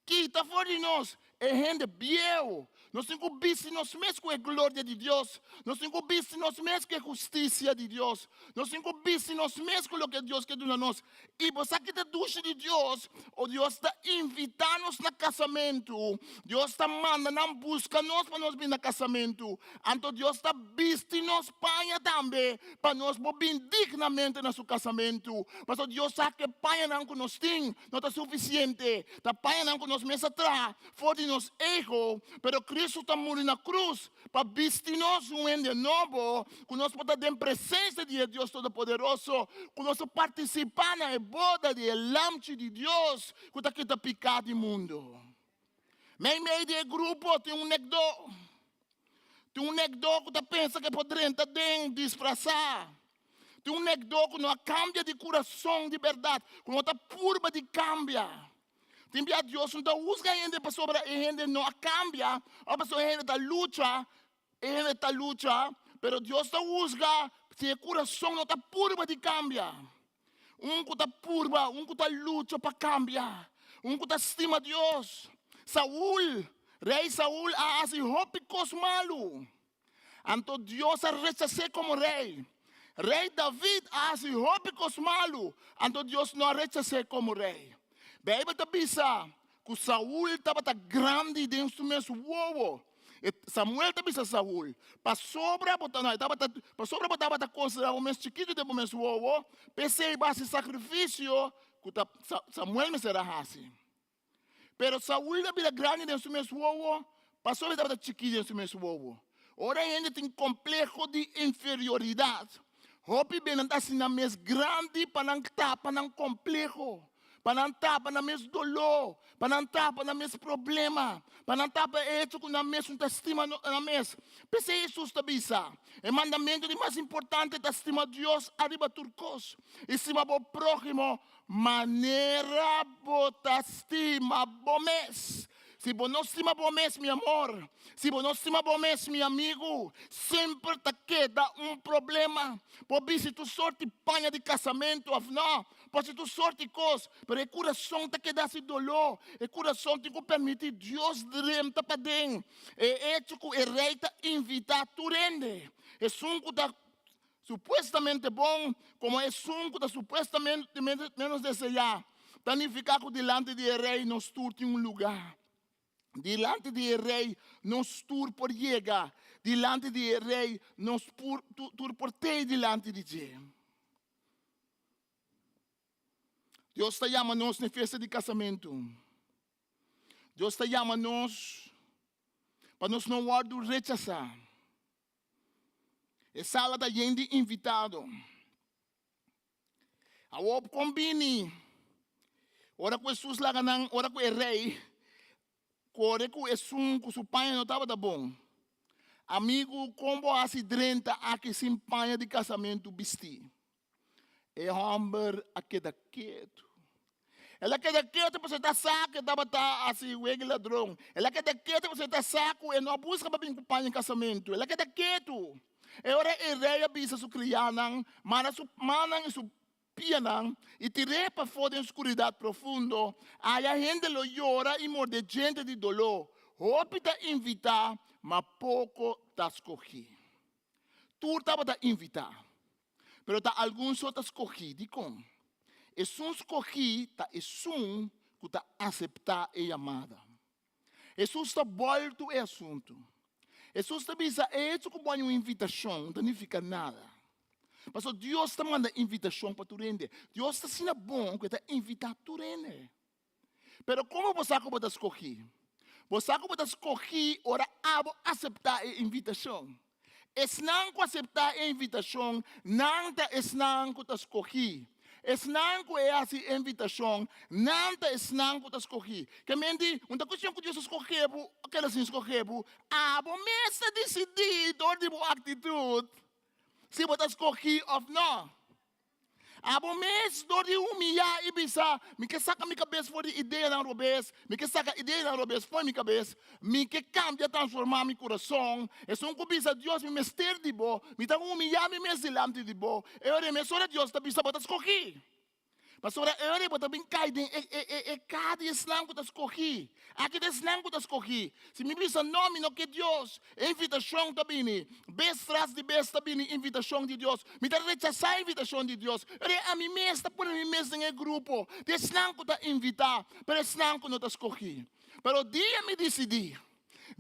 quita fora de nós, a gente viejo. Nós temos que vestir nós mesmos com a glória de Deus. Nós temos que vestir nós mesmos com a justiça de Deus. Nós temos que vestir nós mesmos com o que Deus quer dar a nós. E você que está ducha de Deus, o Deus está invitando-nos no casamento. Deus está mandando, busca nós para nós vir no casamento. Então Deus está vestindo nós panha também, para nós vir dignamente no nosso casamento. Mas Deus sabe que panha não que nós temos, não está suficiente. A panha não que nós mesmos atrás, fora de nós erro, pero Cristo está morrendo na cruz para vestir-nos ende novo, que nós podemos ter presença de Deus Todo-Poderoso, que nós participar na boda de lampe de Deus, que está aqui picado no mundo. Meio de grupo tem negdo. Tem negdo que pensa que poderia estar disfarçar. Tem negdo que não cambia de coração de verdade, que não está purba de cambia. Tem que Deus não usa a gente para sobre a gente não cambia, a pessoa a gente está luta, pero Deus está usa se o coração não está purba de cambia. Que está purba, que está luta para cambiar, que está estima Deus. Saúl, rei Saúl, assim hópicos malo. Então Deus a rechazou como rei. Rei David, assim hópicos malo. Então Deus não a rechazou como rei. Bíblia está bisa que Saúl estava grande dentro do mesmo ovo. Samuel está bisa Saúl. Para sobra botava considerado o mesmo chiquito do mesmo ovo. Pensei base sacrifício que Samuel me será assim. Pero Saúl estava grande dentro do mesmo ovo. Para sobra estava chiquito dentro do mesmo ovo. Ora ainda tem complexo de inferioridade. Hopi bem não está assim na mesma grande para não tapa não complexo. Para não estar no mesmo dolor, para não estar no mesmo problema, para não estar no mesmo estima na mesma. Pensei Jesus está bisa. O mandamento mais importante é estima Deus arriba turcos. Estima o próximo, maneira bota estima bomes. Se você não estima bomes, meu amor, se você não estima bomes, meu amigo, sempre te queda problema. Por se tu sorte panha de casamento, não. Pode ser tu sorte coisa, mas o coração te queda sem dolor. O coração tem que permitir Deus dremta para dentro. É isso que o rei está invitado a rende. É um que está supostamente bom, como é um que está supostamente menos desejar. Planificar que delante do rei nós turte lugar. Delante do rei, nós tur por chegar. Delante do rei, nós tur por ter delante de Deus. Deus está chamando-nos na festa de casamento. Deus está chamando-nos para nós não guardar rechazar. E sala da gente invitado. A ob combine. Ora com Jesus lá ganang, ora com o rei. Ora com o seu pai não estava bom. Amigo, como acidenta aqui sem panha de casamento vestir. É homem a queda quieto. Ela quer quieto para você estar saco, estava assim, o ladrão. Ela quer quieto para você estar saco e não busca para vir com em casamento. Ela quer quieto. Ora rei bisa su crianang, mana su manang su pianang, e tirei para fora da escuridão profundo. Aí a gente lo llora e morde gente de dolor. Hope ta invitar, mas pouco ta escolhi. Tu estava ta invitar, pero ta alguns outros escolhi. De como? E um escolhi ta é um que ta aceitar a chamada. Jesus está volto ao assunto. Jesus está dizendo, é isso como uma invitação, não significa nada. Mas Deus está mandando invitação para tu render. Deus está sendo bom que está invitando tu render. Mas como você pode escolher? Você pode escolher ora aceitar a invitação. Se não aceitar a invitação, não está não que escolher. Se não é essa invitação, não está não que escolher. Que mendi, uma coisa que Deus escolheu, aquela sim escolheu, você decidir, de boa atitude, se você escolher ou não. Mês de humilhar e pensar, me que saca minha cabeça fora de ideia na robês, me que saca ideia na robês fora minha cabeça, me que cambia, transformar meu coração, é só um cobiça Deus me mestre de boa, me tá humilhar me mestre delante de boa, eu remesso a Deus, tá bisa para escolher. Mas ora eu bota bem caído, cada islam que escolhi, aqui é islam que escolhi. Se me bisa nome no que Deus, invitação também, best tras de best também, invitação de Deus. Me dá rechazar a invitação de Deus. A mim mesmo, por mim mesmo em grupo, de islam que tá invitar, para islam que não tá escolhi. Pero dia me decidi.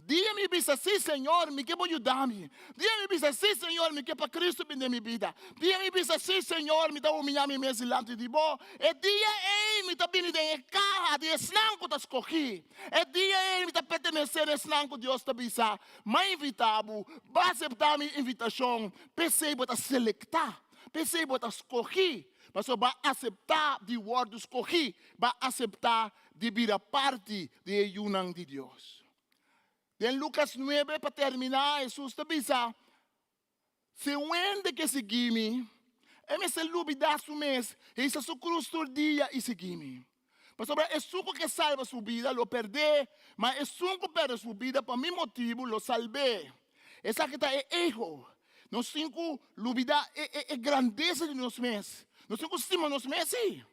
Dia me bisa, sim, Senhor, me que vou ajudar-me. Dia me bisa, sim, Senhor, me que para Cristo vender minha vida. Dia me bisa, sim, Senhor, me dá humilhar me mesmo diante de bom. E dia me dá bem de carro, de esnão que eu escolhi. E dia me dá pertencer a esnão que Deus está bisa. Mas invitado, vai aceitar minha invitação. Pensei, vou selectar. Pensei, vou escolher. Mas vai aceitar de word escolhi. Vai aceitar de vir a parte de unão de Deus. Em Lucas 9, para terminar, Jesus está dizendo, se o ende que seguir-me, me se lubidar su mês, e se su cruz todo dia e seguir-me. Mas sobre é suco que salva sua vida, lo perder, mas é suco que perde sua vida, por meu motivo, lo salvei. Essa que está é erro. Nós temos lubidar é grandeza de nós mesmos. Nós temos estima nós mesmos, sim.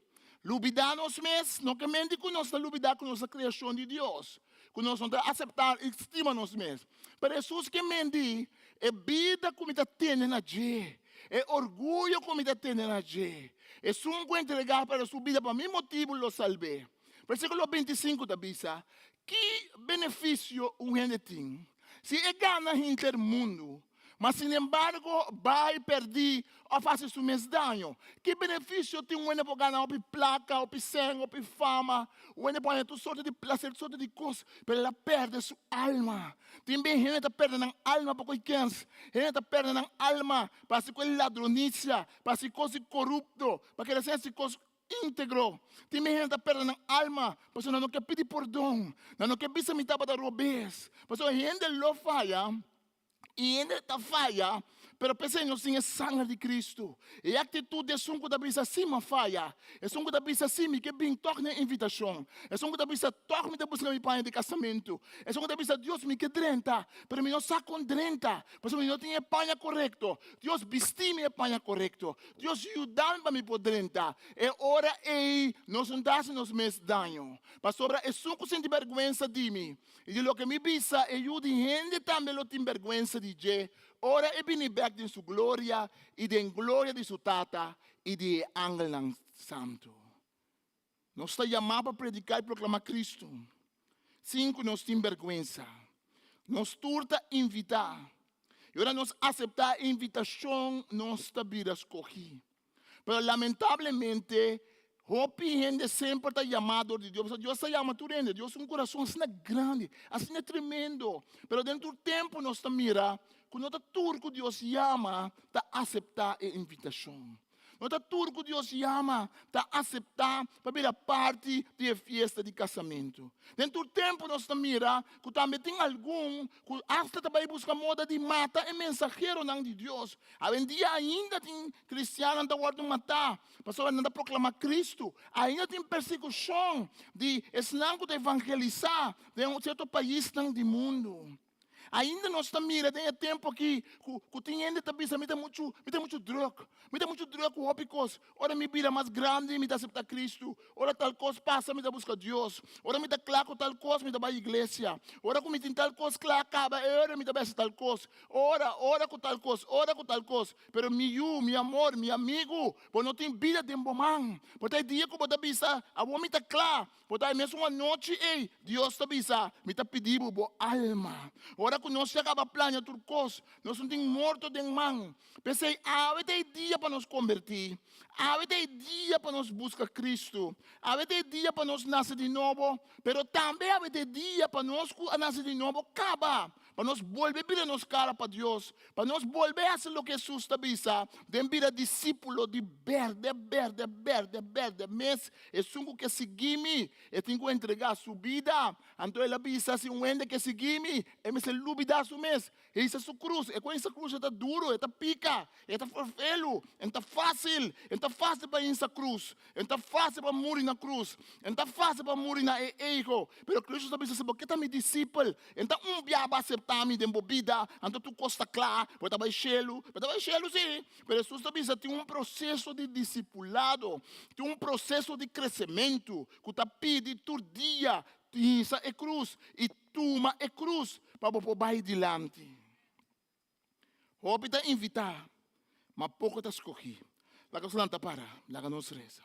Lubidar nós mesmos, não que mente que nós lubidar com nossa criação de Deus. Que nós não aceitar estima nós mesmos. Mas Jesus que mente é vida como está tendo na gente. É orgulho como está tendo na gente. É sunco entregar para sua vida, por meu motivo lo salvei. Versículo 25 da Bíblia. Que benefício um gente tem? Se é ganha intermundo, mas sin embargo vai perder ou faz o mesmo dano. Que benefício tem um para ganhar uma placa, uma sangue, uma fama, um para ter sorte de prazer, sorte de coisas, mas ela perde sua alma. Também gente está perdendo a alma para quem gente está perdendo a alma para se coisa ladronicia, para se coisa corrupto, para que ela seja coisa íntegro. Também gente está perdendo a alma, porque não quer pedir perdão, não quer pedir mitad para robes, porque a gente lo falha. E ainda está falha, pero pensei nós em sangue de Cristo. E a atitude é sunco da brisa cima falha. É sunco da brisa cima que bem torna invitação. É sunco da brisa torna de buscar meu pai de casamento. É sunco da brisa Deus me que drenta, pero me não saco drenta, porque me não tem panha correto. Deus vestir-me panha correto. Deus ajudar-me para me poder drenta. É hora e nós não dá nos meus dano. Pastor, é sunco sem vergonha de mim. E de lo que me bisa ajuda gente também lo tem vergonha de je. Ora é bem back de sua glória e de glória de sua tata e de ángel santo. Nós está chamado para predicar e proclamar Cristo. 5, nós temos vergonha. Nós turta invitar. E ora nós aceitar a invitação, nós está vir a escolher. Mas lamentavelmente, hopi gente sempre está chamado de Deus. Deus está chamando tu gente. Deus tem um coração assim grande, assim tremendo. Mas dentro do tempo nós está mira, quando o turco Deus chama, está aceitar a invitação. Não está tudo que Deus chama, está aceitar para virar parte da festa de casamento. Dentro do tempo nós estamos mira que também tem algum que hasta também busca moda de mata é mensageiro não de Deus. Hoje em dia ainda tem cristiano que está matar, pessoas não proclamar Cristo. Ainda tem perseguição de esnango de evangelizar de um certo país do mundo. Ainda nós estamos mirando, tem tempo que tem gente que pensa, me dá muito droga, ópicos. Ora me vira mais grande, me dá aceitar Cristo. Ora tal coisa passa, me dá buscar Deus. Ora me dá claro tal coisa, me dá para a igreja. Ora como tem tal coisa, claro, acaba, me dá essa tal coisa. Ora com tal coisa. Pero meu amor, meu amigo, porque não tem vida de bom man. Porque tem dia que você pensa, a boa me está claro. Porque aí mesmo uma noite, Deus está pensando, me está pedindo boa alma. Ora que nós chegamos a planear tudo coisa, nós não temos morto de mão. Pensei, tem dia para nos convertir. Tem dia para nos buscar Cristo. Tem dia para nos nascer de novo. Pero também tem dia para nós nascer de novo. Acaba. Para nós volver a nos cara para Deus. Para nós volver a fazer o que Jesus está dizendo. De vir discípulo de verde. Mas é sungo que seguir-me. Eu tenho que entregar a sua vida. Então ele diz assim, um ende que seguir-me. É me ser lubidaço mesmo. E isso é sua cruz. E com essa cruz está duro, está pica, está forfelo, está fácil. Está fácil para ir essa cruz. Está fácil para morrer na cruz. Está fácil para morrer na ego. Pero Cristo está dizendo, porque está meu discípulo. Então biaba acertar-me de vida. Então tu costa claro. Porque está cheio sim. Pero Jesus está dizendo, tem um processo de discipulado. Tem um processo de crescimento. Que está pedindo todo dia. Isso é cruz. E tuma é cruz. Para poder ir adiante. Hoje está invitar. Mas pouco está escolhido. La cosa não para, la que nos reza.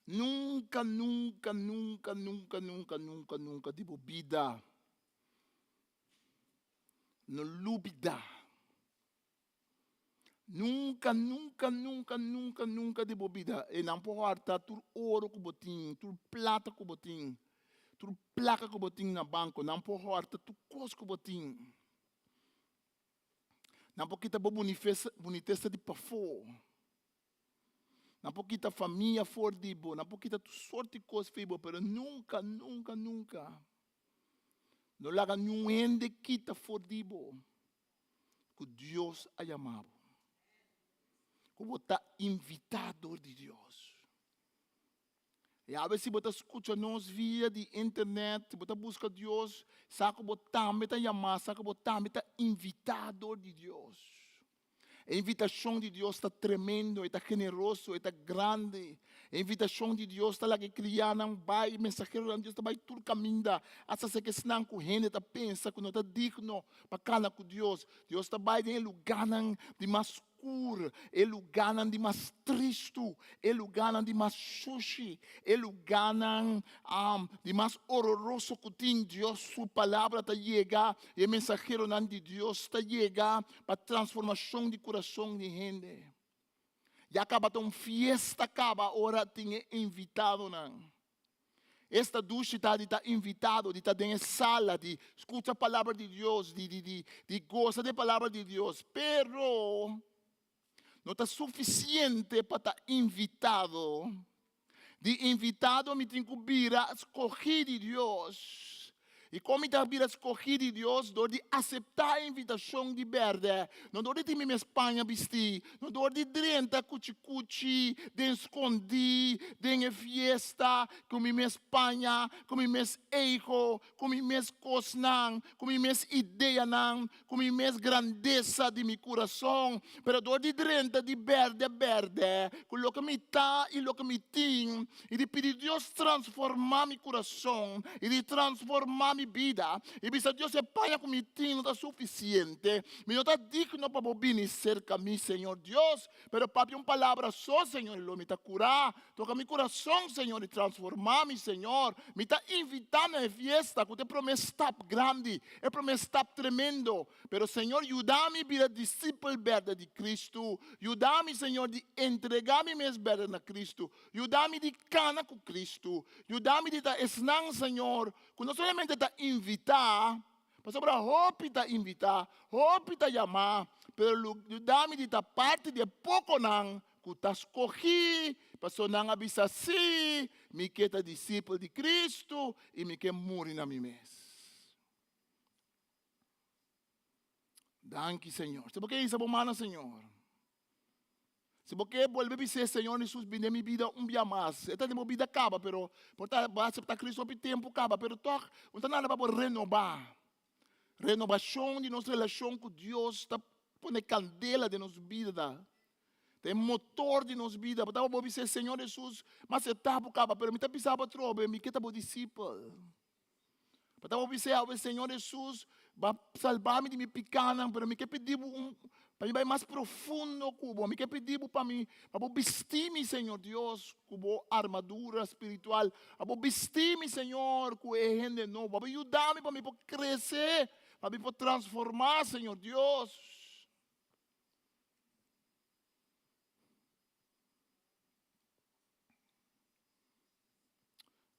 Nunca de bebida. Não lubida. Nunca de bebida. E não pode hartar tudo ouro que botinho, tudo plata que botinho. Tu placa que botinho na banco, não pode horta, tu coisa que botinho. Não pode quitar boniteza de pafô. Não pode quitar família for de boa, não pode quitar tu sorte de coisa feia, mas nunca. Não laga nenhum ende quita for de boa. Que Deus a chamado. Que você está invitado de Deus. E a vezes você escuta nós via de internet, você busca Deus, sabe que você também está chamado, sabe que você também está invitado de Deus. A invitação de Deus está tremendo, está generoso, está grande. A invitação de Deus está lá que criar não vai, mensageiro de Deus está vai tudo caminho. Até se que senão com gente está pensa que não está digno para cana com Deus. Deus está vai em lugar de mais escuro, é lugar de mais triste, é lugar de mais sushi, é lugar de mais horroroso que tem Deus, sua palavra está chegando, e o mensageiro de Deus está chegando para a transformação de coração de gente. E acaba uma fiesta, acaba, agora tem invitado não. Esta ducha está invitado, está dentro da sala, de escuta a palavra de Deus, de gosta da palavra de Deus, pero não está suficiente para estar invitado. De invitado me tem que vir a escolher de Deus. E como está vir a escolher de Deus, dor de aceitar a invitação de verde. Não dor de ter minha Espanha vestir. Não dor de drenta cuchi, de esconder, de fiesta, com minha Espanha, com minha ego, com minha cosnan, com minha ideia não, com minha grandeza de meu coração. Pero dor de drenta de verde, com o que me está e o que me tem. E de pedir Deus transformar meu coração. E de transformar minha vida. E bisa Deus Espanha com meu tem não está suficiente. Me não está digno para vir cerca de mim, Senhor Deus. Pero papi uma palavra só, Senhor, e me está curar. Toca meu coração, Senhor, e transformar-me, Senhor. Me está invitando a fiesta, que te promessa está grande. É promessa está tremendo. Pero, Senhor, ajuda-me a vir discípulo verde de Cristo. Ajuda-me, Senhor, de entregar-me mesmo verde na Cristo. Ajuda-me de cana com Cristo. Ajuda-me de estar ensinando, Senhor, que não somente está invitar, Pastor, hopi ta invita, hopi ta chamar, pero dami di ta parte de pouco nang, kuta escolhi, pastor nang avisa si, me que ta discípulo de Cristo, e me que morrer na mim mesmo. Danke, Senhor. Se porque isso é bom, Senhor. Se porque volver a ser Senhor Jesus, vem minha vida dia mais. Esta de minha vida acaba, pero por aceitar Cristo o tempo acaba, pero toc, não tem nada para renovar. Renovação de nossa relação com Deus, está pondo candela de nossa vida. Tem motor de nossa vida. Para vou ser Senhor Jesus, mas etapa acaba, pero me está pisando trobe, me que tá bom discípulo. Para vou ser o Senhor Jesus, vai salvar-me de minha picana, pero me quer pedir para mim vai mais profundo cubo, me quer pedir para mim, para vestir-me, Senhor Deus, com armadura espiritual, para vestir-me, Senhor, com gente novo, para ajudar-me, para mim crescer, para mim transformar, Senhor Deus.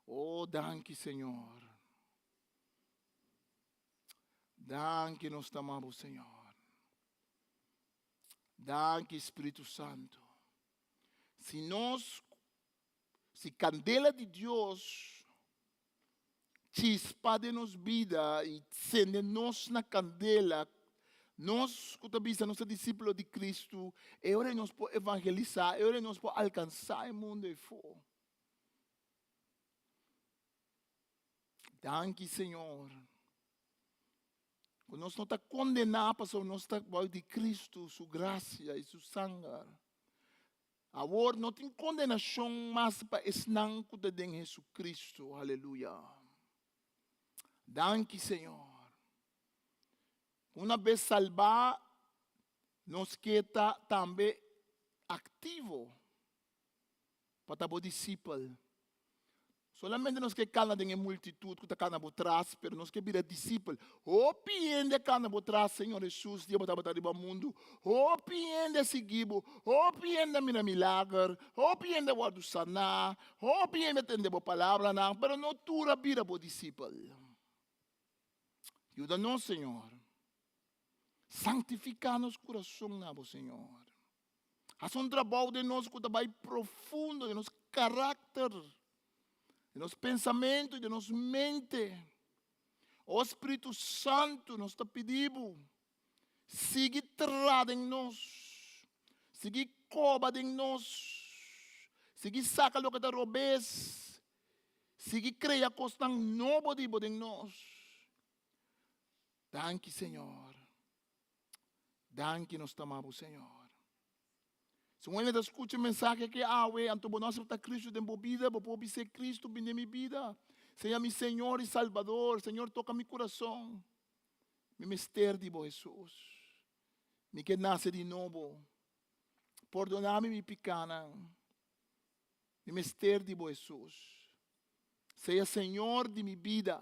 Oh, danke, Senhor. Danke, nós te amamos, Senhor. Danke, Espírito Santo. Se candela de Deus, chispa de nos vida e acende nos na candela, nós, que estamos nosso discípulo de Cristo, é hora de nós por evangelizar, é hora de nós por alcançar o mundo e for. Danke, Senhor. Nós não estamos condenados, para nós estamos de Cristo, sua graça e seu sangue. Agora não tem condenação mais para esse nome que tem Jesus Cristo. Aleluia. Danke, Senhor. Uma vez salvar, nós queda também ativo para o discípulo. Solamente nós que cana de multitud, que está cana por trás, pero nós que vira discípulo. O piende cana por trás, Senhor Jesus, Deus está batendo no mundo. O piende seguibo, o piende mira milagre, o piende guarda sanar, o piende tende boa palavra, não, pero não tura vira por discípulo. Ajuda-nos, Senhor. Santificar nosso coração, Senhor. Haz trabalho de nós que vai profundo, de nosso caráter, de nosso pensamento e de nossa mente. O Espírito Santo nos está pedindo, siga trada em nós, siga coba em nós, siga saca o que está roubes, siga creia coisa novo em nós. Danke, Senhor. Danke, nós amamos, Senhor. Se um ainda escuta a mensagem que então nós está Cristo dentro da vida, vou poder ser Cristo dentro da minha vida. Seja meu Senhor e Salvador, Senhor, toca meu coração. Me mister de Jesus. Me que nasce de novo. Perdonar-me minha pecana. Me mister de Jesus. Seja Senhor de minha vida.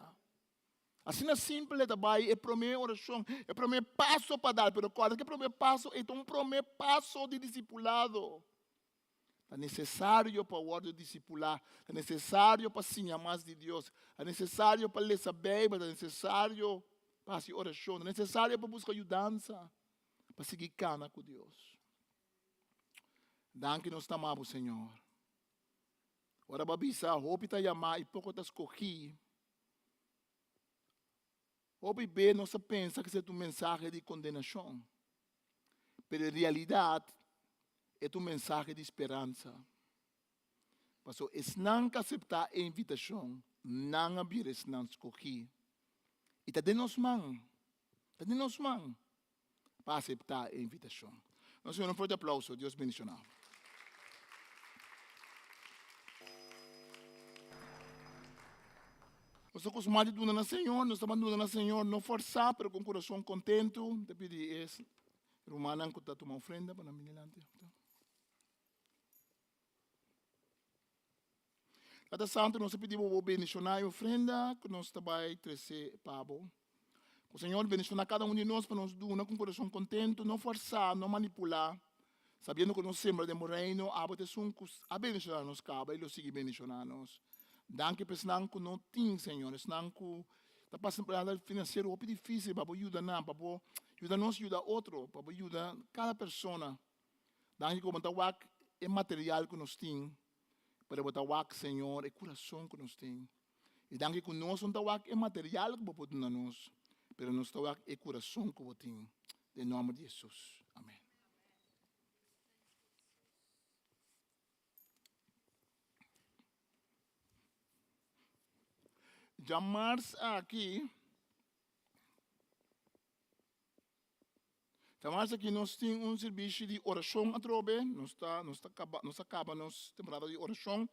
Assim é simples também, é o primeiro oração, é o primeiro passo para dar, mas claro que o primeiro passo é um primeiro passo de discipulado. É necessário para o ordem discipular, é necessário para ensinar mais de Deus, é necessário para ler a Bíblia, é necessário para fazer oração, é necessário para buscar ajudança, para seguir cana com Deus. Danke nós amamos, Senhor. Ora, babisa, roupa está chamar e pouco está escolhi. O bebê não se pensa que é uma mensagem de condenação. Mas em realidade, é uma mensagem de esperança. Porque se não aceitar a invitação, não abrir se não escolher. E está de nos mãos. Está de nos mãos. Para aceitar a invitação. Nós temos um forte aplauso. Deus bendicionar. Nós estamos acostumados a doar no Senhor, nós estamos doando no Senhor, não forçar, mas com o coração contento. Te pedi esse. Romana, que está tomando ofrenda para mim delante. Cada santo nós pedimos o bendicionar a ofrenda, que nós também trazer pavo. O Senhor bendicionar cada um de nós para nos doar com o coração contento, não forçar, não manipular. Sabendo que nós sempre temos reino, a bendicionar nos caba, Ele sigue bendicionar nós. Danke por senang ko no ting, Senhor. Senang ko Está passando por nada financeiro, é difícil, para ajudar não, para ajudar nós, ajudar outro, para ajudar cada pessoa. Daí como está o é material que nós temos, para botar o Senhor, é coração que nós temos. E daí que nós não está é material que pode dar nós, mas nós está é coração que temos. Em nome de Jesus. Amém. Chamar-se aqui nós temos serviço de oração a trobe, nós acabamos temporada de oração,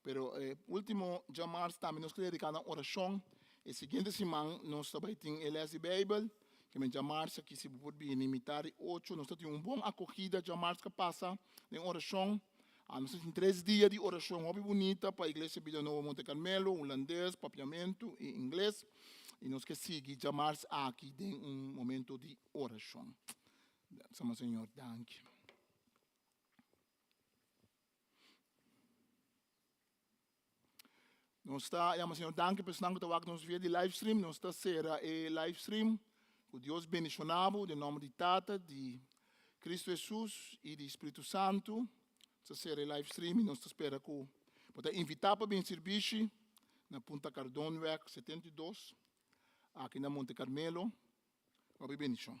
pero último chamar também nós queremos dedicar a oração. E seguinte semana nós também temos a Bíblia, que me chamar-se aqui se pode vir imitar 8, nós temos bom acolhida chamar-se que passa em oração. Nós temos 3 dias de oração muito bonita para a igreja Vida Nova Monte Carmelo, holandês, papiamento e inglês. E nós que seguir chamar-se aqui em momento de oração. Sama Senhor, danke. Nós está, Senhor, danke por estar que nos via de live stream. Nós está será live stream. O Deus bendicionado, em nome de Tata, de Cristo Jesus e do Espírito Santo. Essa será live stream. Nós espera que pode invitar para bem serviço na Punta Cardone, 72, aqui na Monte Carmelo. Uma bendição.